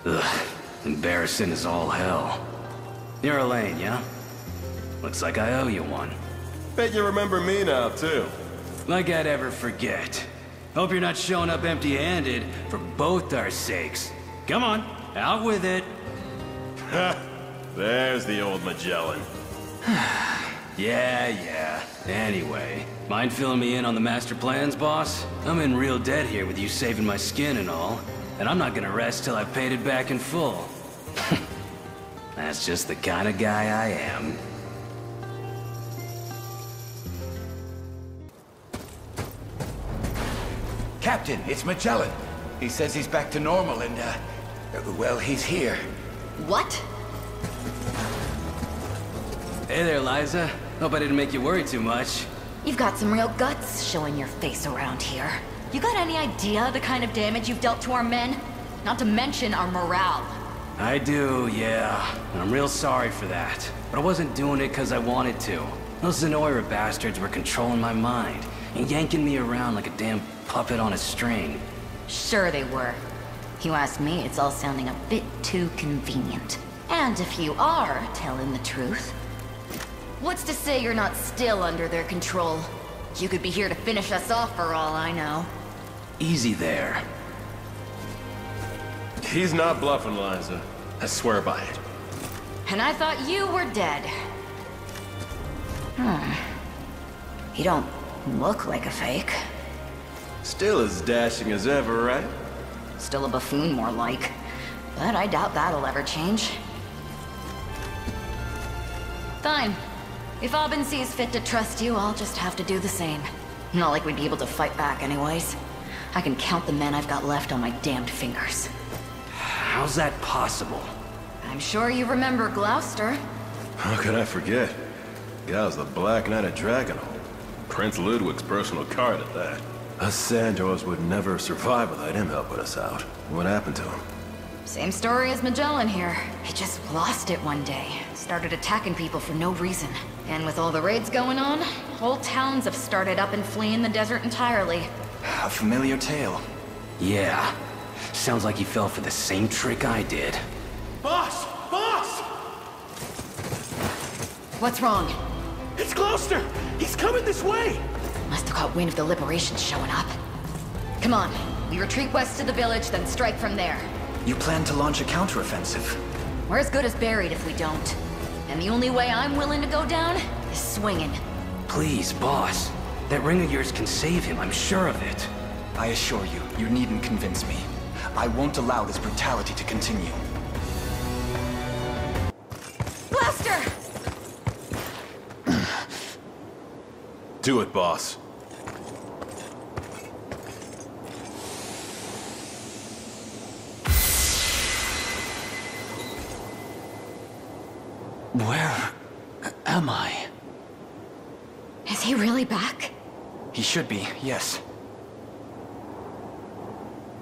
Ugh, embarrassing as all hell. You're Elaine, yeah? Looks like I owe you one. Bet you remember me now, too. Like I'd ever forget. Hope you're not showing up empty-handed for both our sakes. Come on, out with it. There's the old Magellan. Yeah. Anyway, mind filling me in on the master plans, boss? I'm in real debt here with you saving my skin and all, and I'm not gonna rest till I've paid it back in full. That's just the kind of guy I am. Captain, it's Magellan. He says he's back to normal and, well, he's here. What? Hey there, Liza. Hope I didn't make you worry too much. You've got some real guts showing your face around here. You got any idea the kind of damage you've dealt to our men? Not to mention our morale. I do, yeah. And I'm real sorry for that. But I wasn't doing it because I wanted to. Those Zenoira bastards were controlling my mind and yanking me around like a damn puppet on a string. Sure they were. You ask me, it's all sounding a bit too convenient. And if you are telling the truth, what's to say you're not still under their control? You could be here to finish us off for all I know. Easy there. He's not bluffing, Liza. I swear by it. And I thought you were dead. You don't look like a fake. Still as dashing as ever, right? Still a buffoon, more like. But I doubt that'll ever change. Fine. If Aubin sees fit to trust you, I'll just have to do the same. Not like we'd be able to fight back anyways. I can count the men I've got left on my damned fingers. How's that possible? I'm sure you remember Gloucester. How could I forget? Guy was the Black Knight of Dragonhold. Prince Ludwig's personal card at that. Us Sandors would never survive without him helping us out. What happened to him? Same story as Magellan here. He just lost it one day. Started attacking people for no reason. And with all the raids going on, whole towns have started up and fleeing the desert entirely. A familiar tale. Yeah. Sounds like he fell for the same trick I did. Boss! Boss! What's wrong? It's Gloucester! He's coming this way! Must have caught wind of the Liberations showing up. Come on, we retreat west to the village, then strike from there. You plan to launch a counteroffensive? We're as good as buried if we don't. And the only way I'm willing to go down is swinging. Please, boss. That ring of yours can save him, I'm sure of it. I assure you, you needn't convince me. I won't allow this brutality to continue. Blaster! Do it, boss. Where am I? Is he really back? He should be, yes.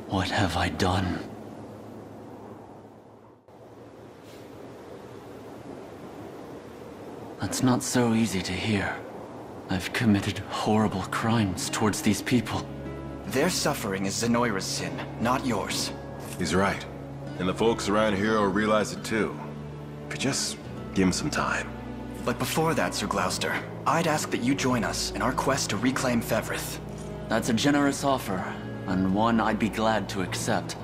What have I done? That's not so easy to hear. I've committed horrible crimes towards these people. Their suffering is Zenoira's sin, not yours. He's right. And the folks around here will realize it too. If you just give him some time. But before that, Sir Gloucester, I'd ask that you join us in our quest to reclaim Fevrith. That's a generous offer, and one I'd be glad to accept.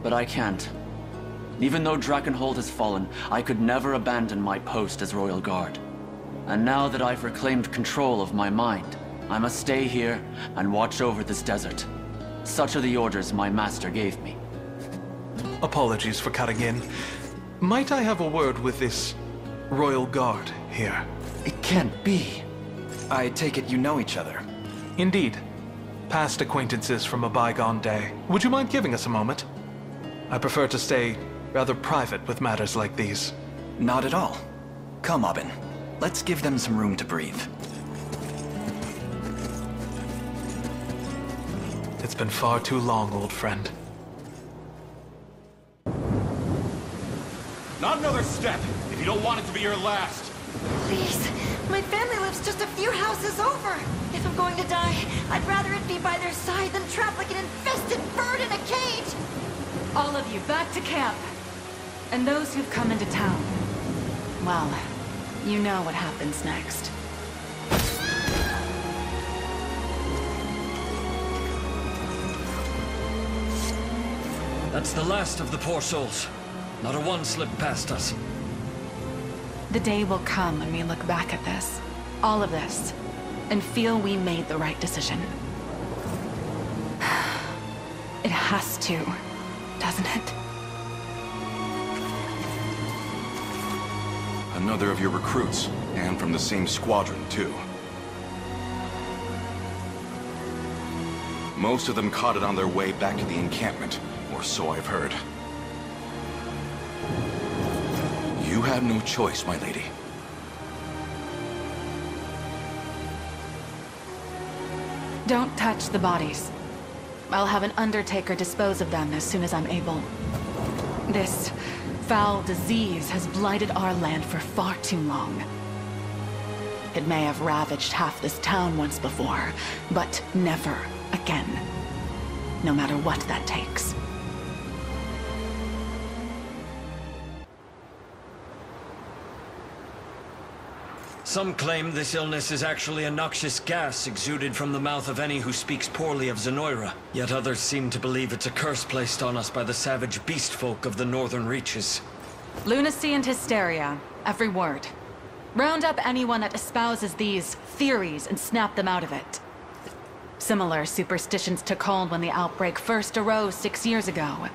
But I can't. Even though Drakenhold has fallen, I could never abandon my post as Royal Guard. And now that I've reclaimed control of my mind, I must stay here and watch over this desert. Such are the orders my master gave me. Apologies for cutting in. Might I have a word with this Royal Guard here? It can't be. I take it you know each other. Indeed. Past acquaintances from a bygone day. Would you mind giving us a moment? I prefer to stay rather private with matters like these. Not at all. Come, Aubin. Let's give them some room to breathe. It's been far too long, old friend. Not another step, if you don't want it to be your last. Please. My family lives just a few houses over. If I'm going to die, I'd rather it be by their side than trapped like an infested bird in a cage. All of you, back to camp. And those who've come into town. Well, you know what happens next. That's the last of the poor souls. Not a one slipped past us. The day will come when we look back at this, all of this, and feel we made the right decision. It has to, doesn't it? Another of your recruits, and from the same squadron, too. Most of them caught it on their way back to the encampment, or so I've heard. You have no choice, my lady. Don't touch the bodies. I'll have an undertaker dispose of them as soon as I'm able. This foul disease has blighted our land for far too long. It may have ravaged half this town once before, but never again. No matter what that takes. Some claim this illness is actually a noxious gas exuded from the mouth of any who speaks poorly of Zenoira. Yet others seem to believe it's a curse placed on us by the savage beast folk of the northern reaches. Lunacy and hysteria, every word. Round up anyone that espouses these theories and snap them out of it. Similar superstitions took hold when the outbreak first arose 6 years ago,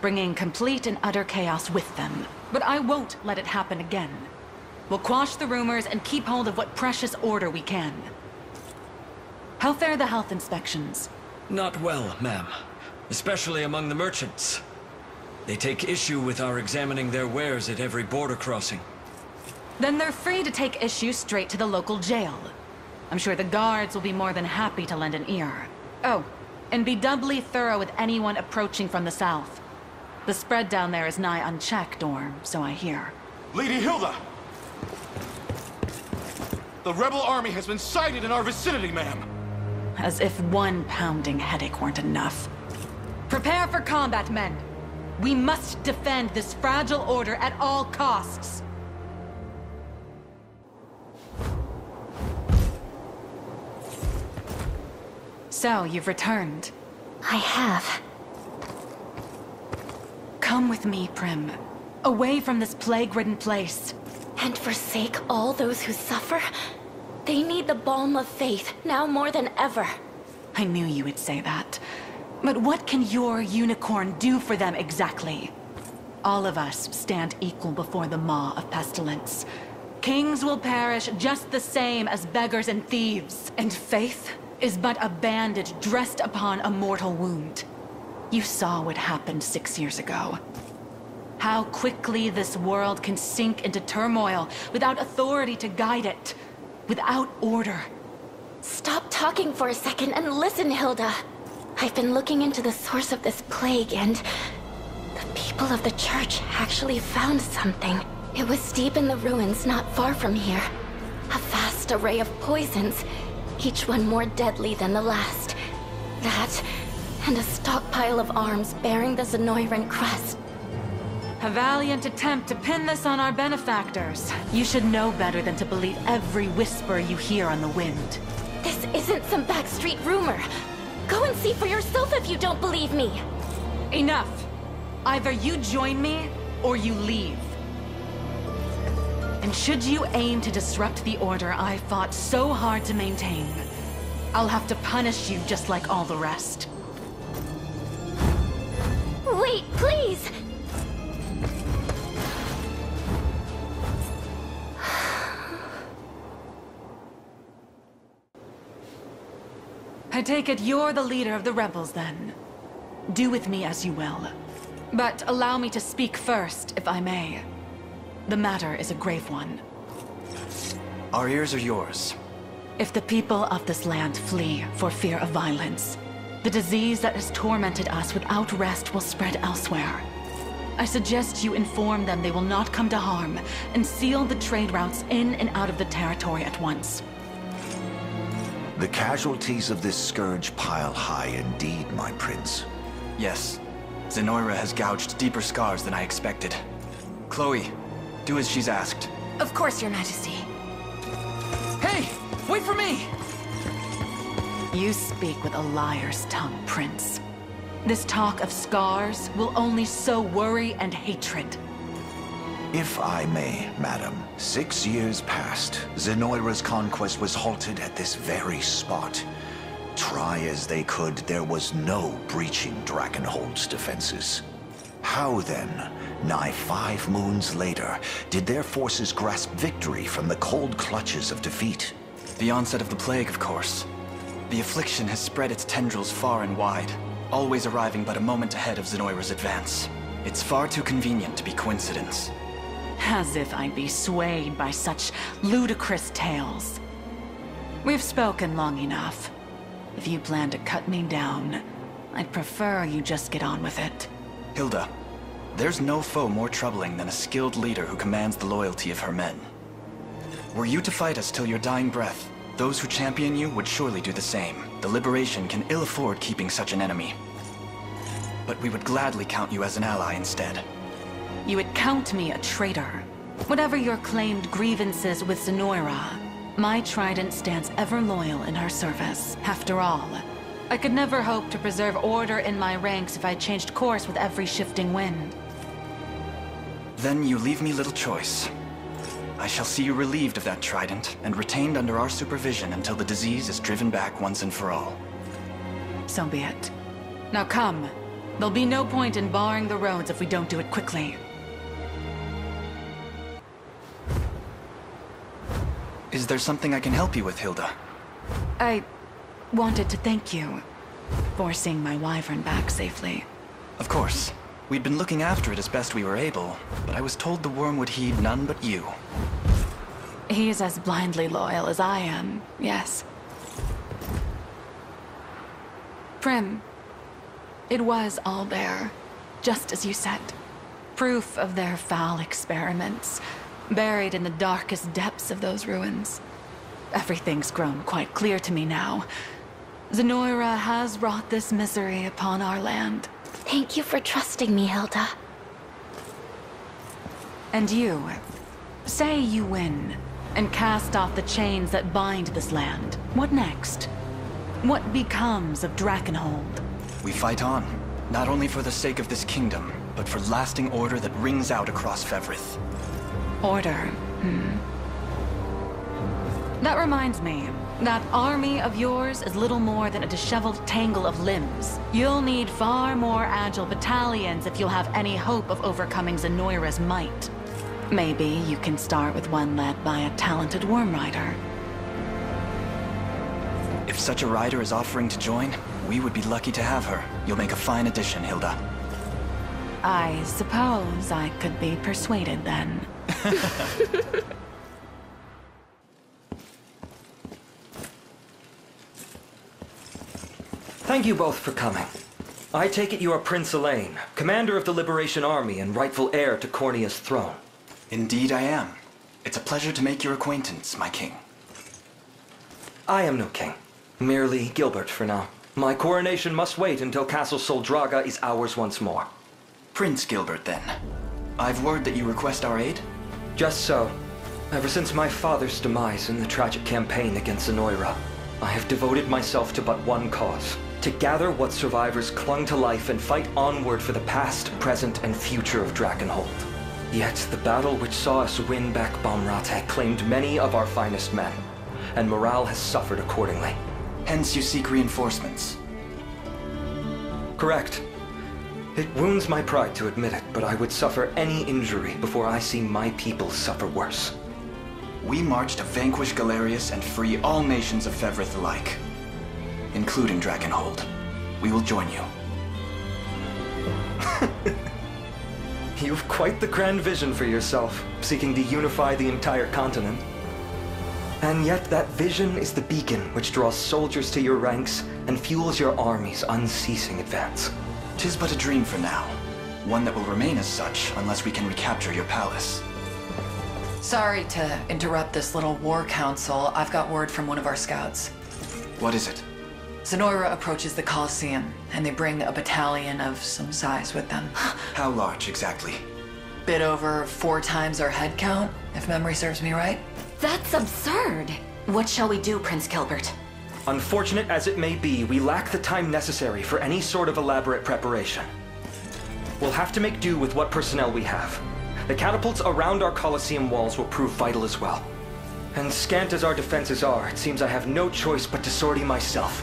bringing complete and utter chaos with them. But I won't let it happen again. We'll quash the rumors and keep hold of what precious order we can. How fare the health inspections? Not well, ma'am. Especially among the merchants. They take issue with our examining their wares at every border crossing. Then they're free to take issue straight to the local jail. I'm sure the guards will be more than happy to lend an ear. Oh, and be doubly thorough with anyone approaching from the south. The spread down there is nigh unchecked, or so I hear. Lady Hilda! The rebel army has been sighted in our vicinity, ma'am! As if one pounding headache weren't enough. Prepare for combat, men! We must defend this fragile order at all costs! So, you've returned. I have. Come with me, Prim. Away from this plague-ridden place. And forsake all those who suffer? They need the balm of faith, now more than ever. I knew you would say that. But what can your unicorn do for them exactly? All of us stand equal before the maw of pestilence. Kings will perish just the same as beggars and thieves. And faith is but a bandage dressed upon a mortal wound. You saw what happened 6 years ago. How quickly this world can sink into turmoil without authority to guide it. Without order. Stop talking for a second and listen, Hilda. I've been looking into the source of this plague, and the people of the church actually found something. It was deep in the ruins not far from here. A vast array of poisons, each one more deadly than the last. That, and a stockpile of arms bearing the Zenoiran crest. A valiant attempt to pin this on our benefactors. You should know better than to believe every whisper you hear on the wind. This isn't some backstreet rumor. Go and see for yourself if you don't believe me. Enough. Either you join me, or you leave. And should you aim to disrupt the order I fought so hard to maintain, I'll have to punish you just like all the rest. Wait, please! I take it you're the leader of the rebels, then. Do with me as you will. But allow me to speak first, if I may. The matter is a grave one. Our ears are yours. If the people of this land flee for fear of violence, the disease that has tormented us without rest will spread elsewhere. I suggest you inform them they will not come to harm, and seal the trade routes in and out of the territory at once. The casualties of this scourge pile high indeed, my prince. Yes. Zenoira has gouged deeper scars than I expected. Chloe, do as she's asked. Of course, Your Majesty. Hey! Wait for me! You speak with a liar's tongue, Prince. This talk of scars will only sow worry and hatred. If I may, madam, 6 years passed. Zenoira's conquest was halted at this very spot. Try as they could, there was no breaching Drakenhold's defenses. How then, nigh 5 moons later, did their forces grasp victory from the cold clutches of defeat? The onset of the plague, of course. The affliction has spread its tendrils far and wide, always arriving but a moment ahead of Zenoira's advance. It's far too convenient to be coincidence. As if I'd be swayed by such ludicrous tales. We've spoken long enough. If you plan to cut me down, I'd prefer you just get on with it. Hilda, there's no foe more troubling than a skilled leader who commands the loyalty of her men. Were you to fight us till your dying breath, those who champion you would surely do the same. The Liberation can ill afford keeping such an enemy. But we would gladly count you as an ally instead. You would count me a traitor. Whatever your claimed grievances with Zenoira, my trident stands ever loyal in her service. After all, I could never hope to preserve order in my ranks if I changed course with every shifting wind. Then you leave me little choice. I shall see you relieved of that trident and retained under our supervision until the disease is driven back once and for all. So be it. Now come. There'll be no point in barring the roads if we don't do it quickly. Is there something I can help you with, Hilda? I wanted to thank you for seeing my wyvern back safely. Of course. We'd been looking after it as best we were able, but I was told the worm would heed none but you. He's as blindly loyal as I am, yes. Prim, it was all there, just as you said. Proof of their foul experiments, buried in the darkest depths of those ruins. Everything's grown quite clear to me now. Zenoira has brought this misery upon our land. Thank you for trusting me, Hilda. And you, say you win, and cast off the chains that bind this land. What next? What becomes of Drakenhold? We fight on, not only for the sake of this kingdom, but for lasting order that rings out across Fevrith. Order, That reminds me, that army of yours is little more than a disheveled tangle of limbs. You'll need far more agile battalions if you'll have any hope of overcoming Zenoira's might. Maybe you can start with one led by a talented worm rider. If such a rider is offering to join, we would be lucky to have her. You'll make a fine addition, Hilda. I suppose I could be persuaded then. Thank you both for coming. I take it you are Prince Elaine, commander of the Liberation Army and rightful heir to Cornea's throne. Indeed I am. It's a pleasure to make your acquaintance, my king. I am no king. Merely Gilbert for now. My coronation must wait until Castle Soldraga is ours once more. Prince Gilbert, then. I've word that you request our aid? Just so. Ever since my father's demise in the tragic campaign against Zenoira, I have devoted myself to but one cause. To gather what survivors clung to life and fight onward for the past, present, and future of Drakenhold. Yet the battle which saw us win back Baumrate claimed many of our finest men, and morale has suffered accordingly. Hence you seek reinforcements. Correct. It wounds my pride to admit it, but I would suffer any injury before I see my people suffer worse. We march to vanquish Galerius and free all nations of Fevrith alike, including Drakenhold. We will join you. You've quite the grand vision for yourself, seeking to unify the entire continent. And yet that vision is the beacon which draws soldiers to your ranks and fuels your army's unceasing advance. 'Tis but a dream for now. One that will remain as such unless we can recapture your palace. Sorry to interrupt this little war council. I've got word from one of our scouts. What is it? Zenoira approaches the Colosseum, and they bring a battalion of some size with them. How large, exactly? Bit over 4 times our head count, if memory serves me right. That's absurd. What shall we do, Prince Gilbert? Unfortunate as it may be, we lack the time necessary for any sort of elaborate preparation. We'll have to make do with what personnel we have. The catapults around our Colosseum walls will prove vital as well. And scant as our defenses are, it seems I have no choice but to sortie myself.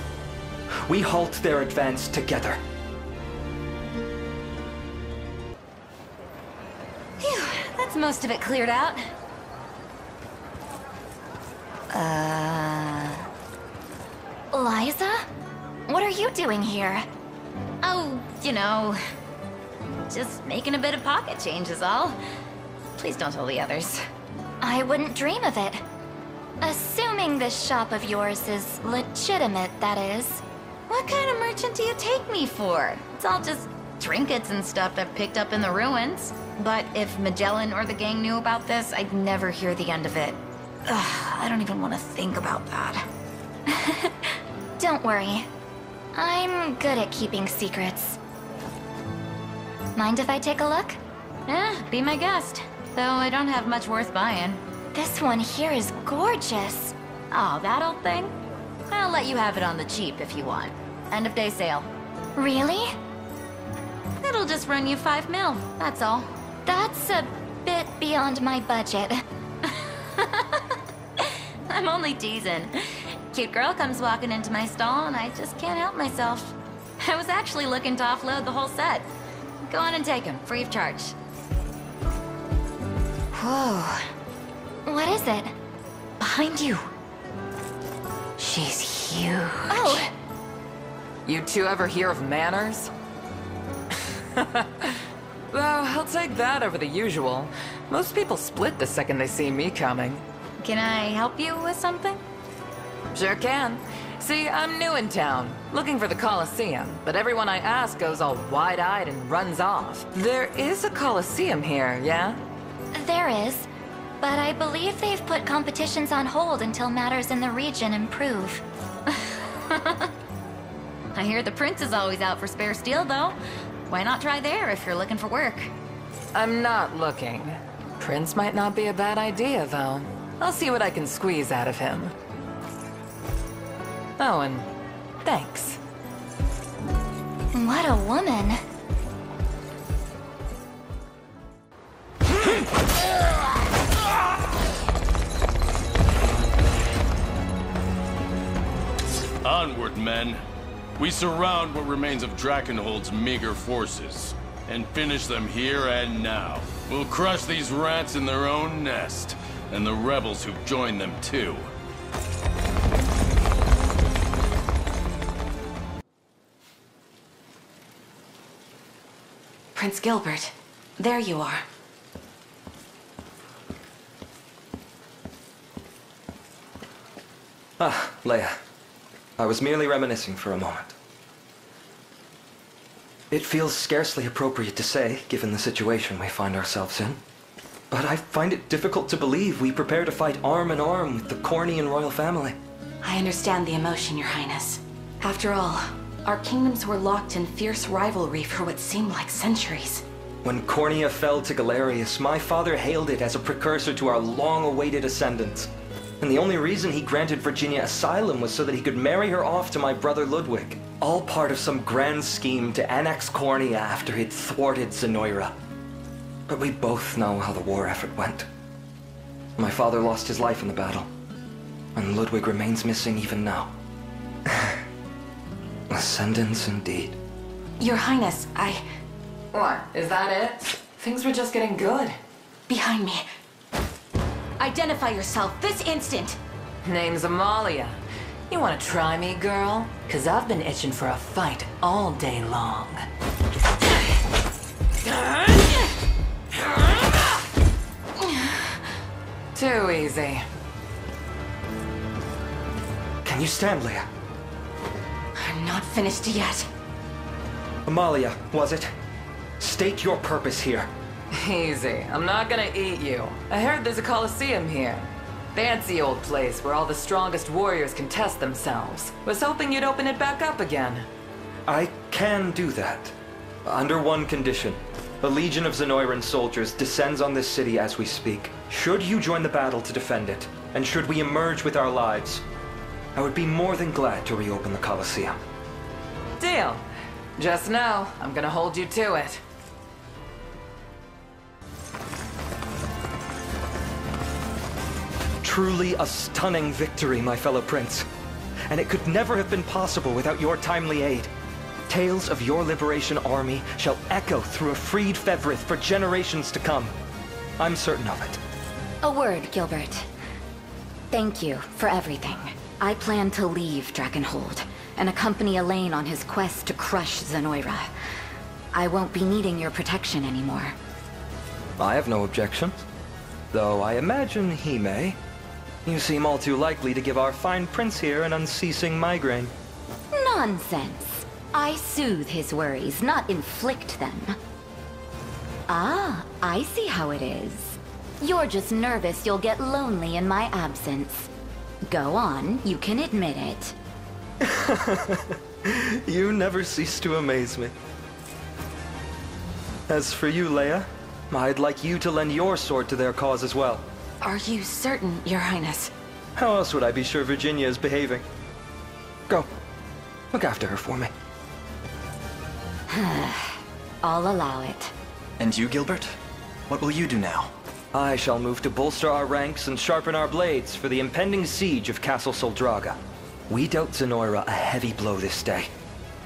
We halt their advance together. Phew, that's most of it cleared out. Liza? What are you doing here? Oh, you know, just making a bit of pocket change is all. Please don't tell the others. I wouldn't dream of it. Assuming this shop of yours is legitimate, that is. What kind of merchant do you take me for? It's all just trinkets and stuff I've picked up in the ruins. But if Magellan or the gang knew about this, I'd never hear the end of it. Ugh, I don't even want to think about that. Don't worry. I'm good at keeping secrets. Mind if I take a look? Be my guest. Though I don't have much worth buying. This one here is gorgeous. Oh, that old thing? I'll let you have it on the cheap if you want. End of day sale. Really? It'll just run you 5 mil, that's all. That's a bit beyond my budget. I'm only teasing. Cute girl comes walking into my stall and I just can't help myself. I was actually looking to offload the whole set. Go on and take them, free of charge. Whoa. What is it? Behind you. She's huge. Oh! You two ever hear of manners? Though, I'll take that over the usual. Most people split the second they see me coming. Can I help you with something? Sure can. See, I'm new in town, looking for the Colosseum, but everyone I ask goes all wide-eyed and runs off. There is a Colosseum here, yeah? There is, but I believe they've put competitions on hold until matters in the region improve. I hear the Prince is always out for spare steel, though. Why not try there if you're looking for work? I'm not looking. Prince might not be a bad idea, though. I'll see what I can squeeze out of him. Oh, and thanks. What a woman. Onward, men. We surround what remains of Drakenhold's meager forces, and finish them here and now. We'll crush these rats in their own nest, and the rebels who've joined them too. Prince Gilbert, there you are. Ah, Leia. I was merely reminiscing for a moment. It feels scarcely appropriate to say, given the situation we find ourselves in. But I find it difficult to believe we prepare to fight arm in arm with the Cornian royal family. I understand the emotion, Your Highness. After all, our kingdoms were locked in fierce rivalry for what seemed like centuries. When Cornia fell to Galerius, my father hailed it as a precursor to our long-awaited ascendance. And the only reason he granted Virginia asylum was so that he could marry her off to my brother Ludwig. All part of some grand scheme to annex Cornia after he'd thwarted Zenoira. But we both know how the war effort went. My father lost his life in the battle, and Ludwig remains missing even now. Ascendance indeed. Your Highness, What, is that it? Things were just getting good. Behind me. Identify yourself this instant! Name's Amalia. You wanna try me, girl? 'Cause I've been itching for a fight all day long. Too easy. Can you stand, Leia? I'm not finished yet. Amalia, was it? State your purpose here. Easy. I'm not gonna eat you. I heard there's a Colosseum here. Fancy old place where all the strongest warriors can test themselves. Was hoping you'd open it back up again. I can do that. Under one condition. A legion of Zenoiran soldiers descends on this city as we speak. Should you join the battle to defend it, and should we emerge with our lives, I would be more than glad to reopen the Colosseum. Deal. Just know, I'm gonna hold you to it. Truly a stunning victory, my fellow prince. And it could never have been possible without your timely aid. Tales of your liberation army shall echo through a freed Fevrith for generations to come. I'm certain of it. A word, Gilbert. Thank you for everything. I plan to leave Drakenhold and accompany Elaine on his quest to crush Zenoira. I won't be needing your protection anymore. I have no objections. Though I imagine he may. You seem all too likely to give our fine prince here an unceasing migraine. Nonsense. I soothe his worries, not inflict them. Ah, I see how it is. You're just nervous you'll get lonely in my absence. Go on, you can admit it. You never cease to amaze me. As for you, Leia, I'd like you to lend your sword to their cause as well. Are you certain, Your Highness? How else would I be sure Virginia is behaving? Go. Look after her for me. I'll allow it. And you, Gilbert? What will you do now? I shall move to bolster our ranks and sharpen our blades for the impending siege of Castle Soldraga. We dealt Zenoira a heavy blow this day.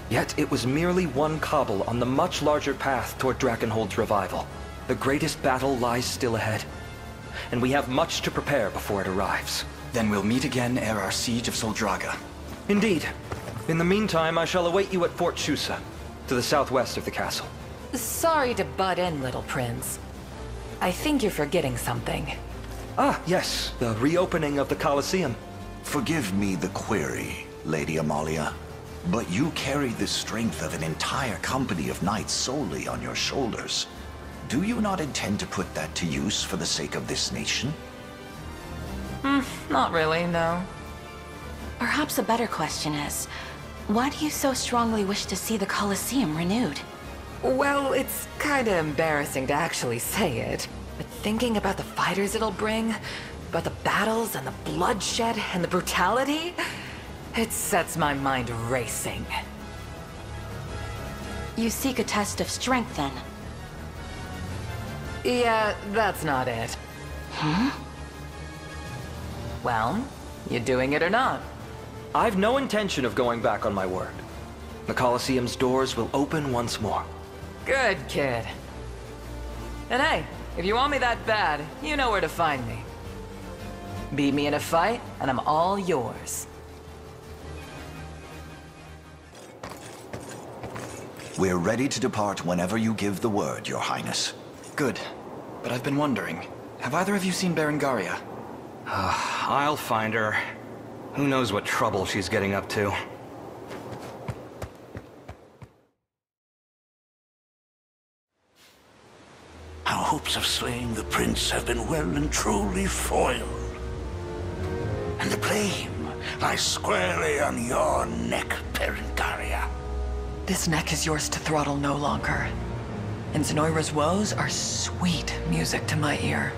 Yet it was merely one cobble on the much larger path toward Drakenhold's revival. The greatest battle lies still ahead, and we have much to prepare before it arrives. Then we'll meet again ere our siege of Soldraga. Indeed. In the meantime, I shall await you at Fort Shusa, to the southwest of the castle. Sorry to butt in, little prince. I think you're forgetting something. Ah, yes, the reopening of the Colosseum. Forgive me the query, Lady Amalia, but you carry the strength of an entire company of knights solely on your shoulders. Do you not intend to put that to use for the sake of this nation? Not really, no. Perhaps a better question is, why do you so strongly wish to see the Colosseum renewed? Well, it's kinda embarrassing to actually say it, but thinking about the fighters it'll bring, about the battles and the bloodshed and the brutality, it sets my mind racing. You seek a test of strength, then? Yeah, that's not it. Huh? Well, you doing it or not? I've no intention of going back on my word. The Colosseum's doors will open once more. Good kid. And hey, if you want me that bad, you know where to find me. Beat me in a fight, and I'm all yours. We're ready to depart whenever you give the word, Your Highness. Good. But I've been wondering, have either of you seen Berengaria? I'll find her. Who knows what trouble she's getting up to. Our hopes of slaying the prince have been well and truly foiled. And the blame lies squarely on your neck, Berengaria. This neck is yours to throttle no longer. And Zenoira's woes are sweet music to my ear.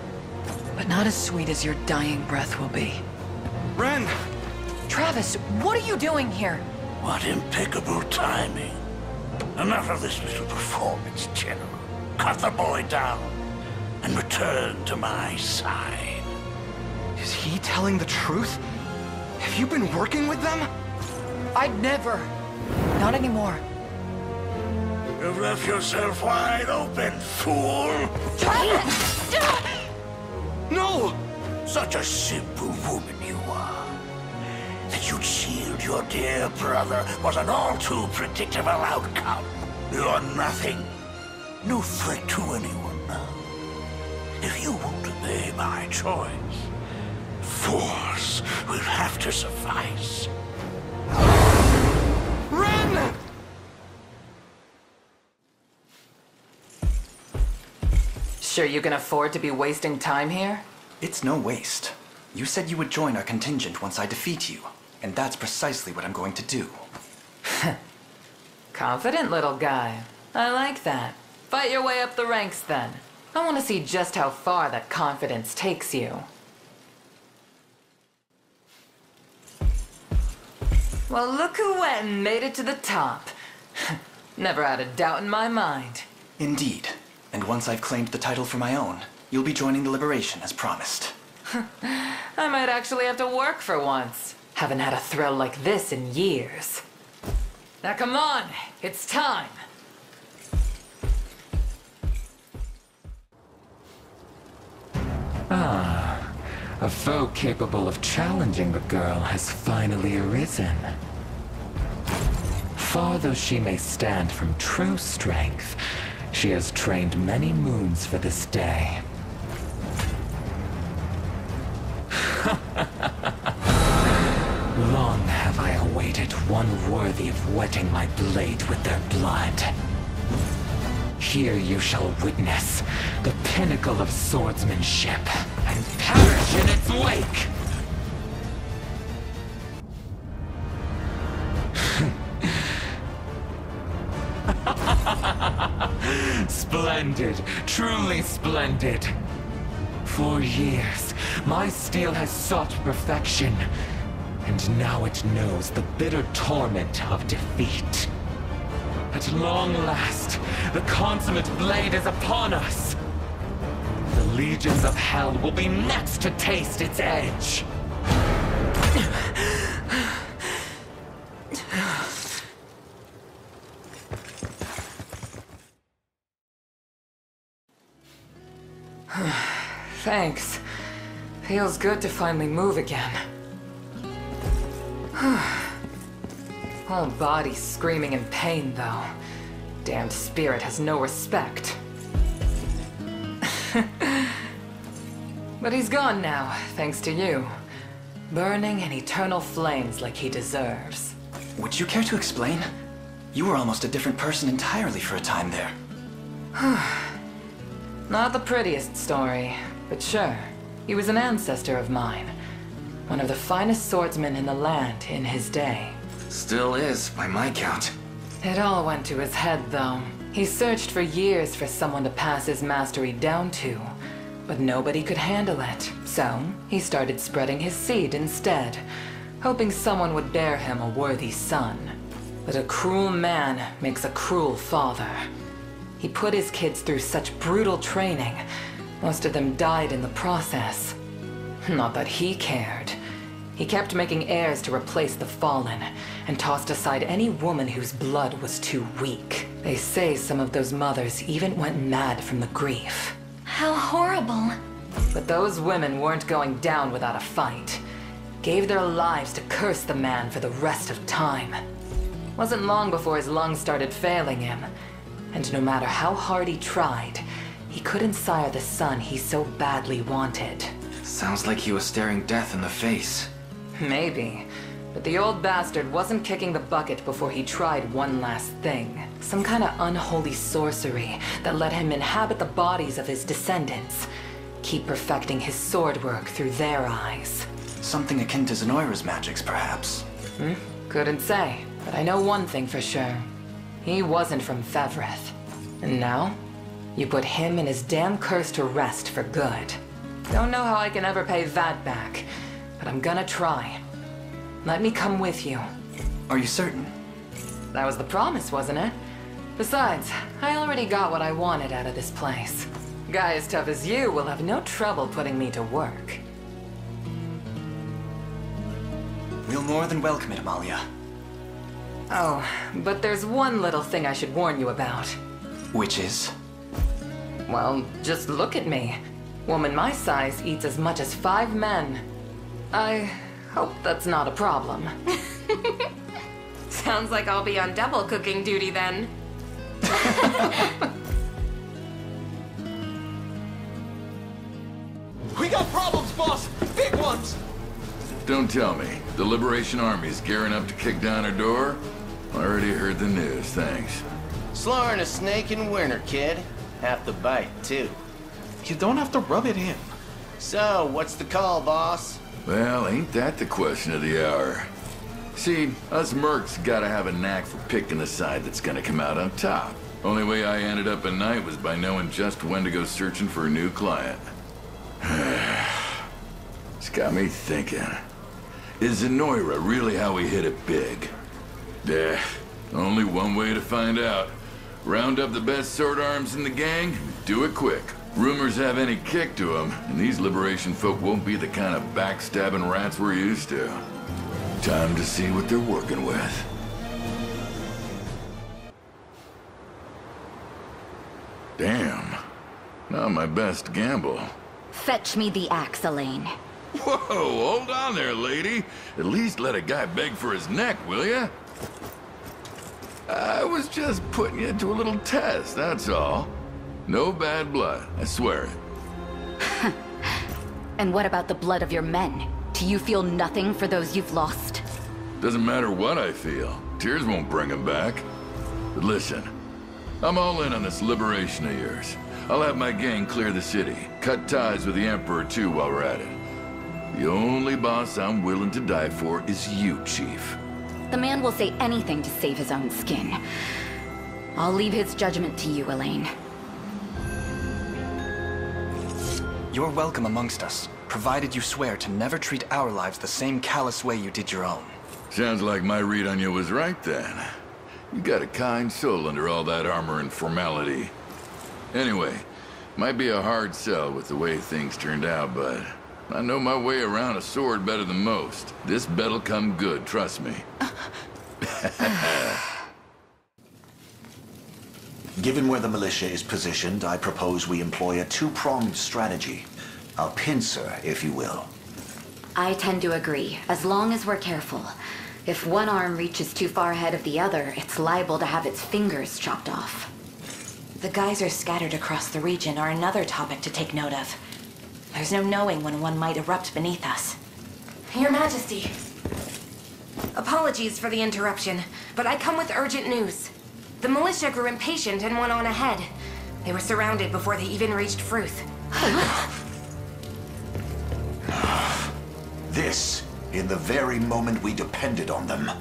But not as sweet as your dying breath will be. Ren! Travis, what are you doing here? What impeccable timing. Enough of this little performance, General. Cut the boy down and return to my side. Is he telling the truth? Have you been working with them? I'd never. Not anymore. You've left yourself wide open, fool! Travis! No! Such a simple woman you are. That you'd shield your dear brother was an all too predictable outcome. You're nothing. No threat to anyone now. If you won't obey my choice, force will have to suffice. Ren! Sure you can afford to be wasting time here? It's no waste. You said you would join our contingent once I defeat you, and that's precisely what I'm going to do. Confident little guy. I like that. Fight your way up the ranks then. I want to see just how far that confidence takes you. Well, look who went and made it to the top. Never had a doubt in my mind. Indeed. And once I've claimed the title for my own, you'll be joining the Liberation as promised. I might actually have to work for once. Haven't had a thrill like this in years. Now come on, it's time. Ah, a foe capable of challenging the girl has finally arisen. Far though she may stand from true strength, she has trained many moons for this day. Long have I awaited one worthy of wetting my blade with their blood. Here you shall witness the pinnacle of swordsmanship and perish in its wake! Splendid, truly splendid. For years, my steel has sought perfection, and now it knows the bitter torment of defeat. At long last, the consummate blade is upon us. The legions of hell will be next to taste its edge. Thanks. Feels good to finally move again. Whole body screaming in pain, though. Damned spirit has no respect. But he's gone now, thanks to you. Burning in eternal flames like he deserves. Would you care to explain? You were almost a different person entirely for a time there. Not the prettiest story, but sure. He was an ancestor of mine. One of the finest swordsmen in the land in his day. Still is, by my count. It all went to his head, though. He searched for years for someone to pass his mastery down to, but nobody could handle it. So, he started spreading his seed instead, hoping someone would bear him a worthy son. But a cruel man makes a cruel father. He put his kids through such brutal training, most of them died in the process. Not that he cared. He kept making heirs to replace the fallen, and tossed aside any woman whose blood was too weak. They say some of those mothers even went mad from the grief. How horrible. But those women weren't going down without a fight. Gave their lives to curse the man for the rest of time. Wasn't long before his lungs started failing him, and no matter how hard he tried, he couldn't sire the son he so badly wanted. Sounds like he was staring death in the face. Maybe. But the old bastard wasn't kicking the bucket before he tried one last thing. Some kind of unholy sorcery that let him inhabit the bodies of his descendants. Keep perfecting his sword work through their eyes. Something akin to Zenoira's magics, perhaps. Couldn't say. But I know one thing for sure. He wasn't from Fevrith. And now, you put him and his damn curse to rest for good. Don't know how I can ever pay that back, but I'm gonna try. Let me come with you. Are you certain? That was the promise, wasn't it? Besides, I already got what I wanted out of this place. A guy as tough as you will have no trouble putting me to work. We'll more than welcome it, Amalia. Oh, but there's one little thing I should warn you about. Which is? Well, just look at me. Woman my size eats as much as 5 men. I hope that's not a problem. Sounds like I'll be on double cooking duty then. We got problems, boss! Big ones! Don't tell me. The Liberation Army's gearing up to kick down our door? Already heard the news, thanks. Slaughtering a snake in winter, kid. Half the bite, too. You don't have to rub it in. So, what's the call, boss? Well, ain't that the question of the hour? See, us mercs gotta have a knack for picking the side that's gonna come out on top. Only way I ended up at night was by knowing just when to go searching for a new client. It's got me thinking. Is Zenoira really how we hit it big? Only one way to find out. Round up the best sword arms in the gang, and do it quick. Rumors have any kick to them, and these Liberation folk won't be the kind of backstabbing rats we're used to. Time to see what they're working with. Damn. Not my best gamble. Fetch me the axe, Elaine. Whoa, hold on there, lady. At least let a guy beg for his neck, will ya? I was just putting you to a little test, that's all. No bad blood, I swear it. And what about the blood of your men? Do you feel nothing for those you've lost? Doesn't matter what I feel. Tears won't bring them back. But listen, I'm all in on this liberation of yours. I'll have my gang clear the city. Cut ties with the Emperor, too, while we're at it. The only boss I'm willing to die for is you, Chief. The man will say anything to save his own skin. I'll leave his judgment to you, Elaine. You're welcome amongst us, provided you swear to never treat our lives the same callous way you did your own. Sounds like my read on you was right then. You got a kind soul under all that armor and formality. Anyway, might be a hard sell with the way things turned out, but I know my way around a sword better than most. This bet'll come good, trust me. Given where the militia is positioned, I propose we employ a two-pronged strategy. A pincer, if you will. I tend to agree, as long as we're careful. If one arm reaches too far ahead of the other, it's liable to have its fingers chopped off. The geysers scattered across the region are another topic to take note of. There's no knowing when one might erupt beneath us. Your Majesty. Apologies for the interruption, but I come with urgent news. The militia grew impatient and went on ahead. They were surrounded before they even reached Fruth. This, in the very moment we depended on them.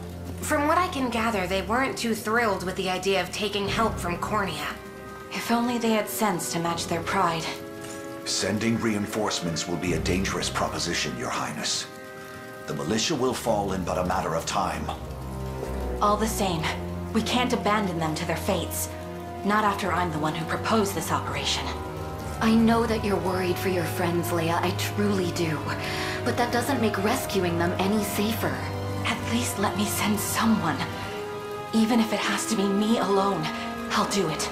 From what I can gather, they weren't too thrilled with the idea of taking help from Cornea. If only they had sense to match their pride. Sending reinforcements will be a dangerous proposition, Your Highness. The militia will fall in but a matter of time. All the same, we can't abandon them to their fates. Not after I'm the one who proposed this operation. I know that you're worried for your friends, Leia. I truly do. But that doesn't make rescuing them any safer. At least let me send someone. Even if it has to be me alone, I'll do it.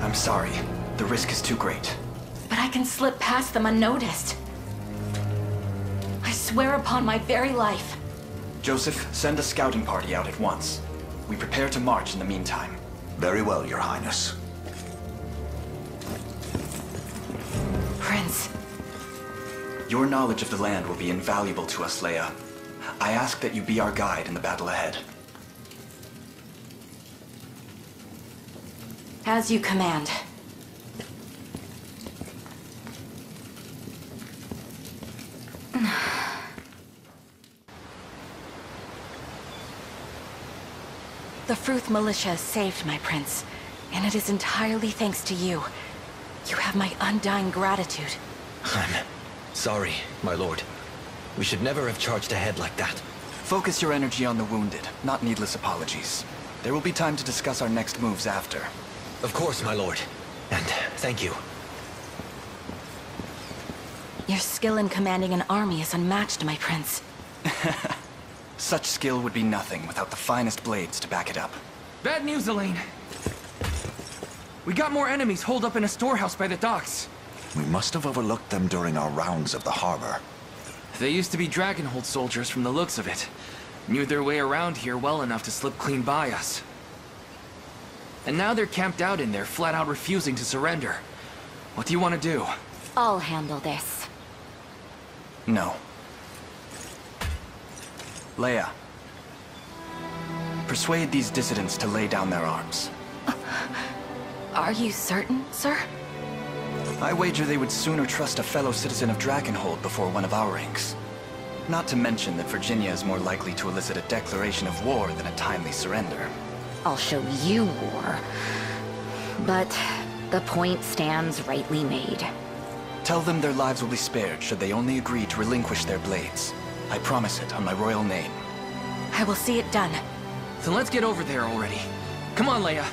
I'm sorry. The risk is too great. But I can slip past them unnoticed. I swear upon my very life. Joseph, send a scouting party out at once. We prepare to march in the meantime. Very well, Your Highness. Prince. Your knowledge of the land will be invaluable to us, Leia. I ask that you be our guide in the battle ahead. As you command. The Fruth militia has saved my prince, and it is entirely thanks to you. You have my undying gratitude. I'm sorry, my lord. We should never have charged ahead like that. Focus your energy on the wounded, not needless apologies. There will be time to discuss our next moves after. Of course, my lord. And thank you. Your skill in commanding an army is unmatched, my prince. Such skill would be nothing without the finest blades to back it up. Bad news, Elaine. We got more enemies holed up in a storehouse by the docks. We must have overlooked them during our rounds of the harbor. They used to be Dragonhold soldiers from the looks of it. Knew their way around here well enough to slip clean by us. And now they're camped out in there, flat out refusing to surrender. What do you want to do? I'll handle this. No. Leia. Persuade these dissidents to lay down their arms. Are you certain, sir? I wager they would sooner trust a fellow citizen of Dragonhold before one of our ranks. Not to mention that Virginia is more likely to elicit a declaration of war than a timely surrender. I'll show you war. But the point stands rightly made. Tell them their lives will be spared should they only agree to relinquish their blades. I promise it on my royal name. I will see it done. So let's get over there already. Come on, Leia.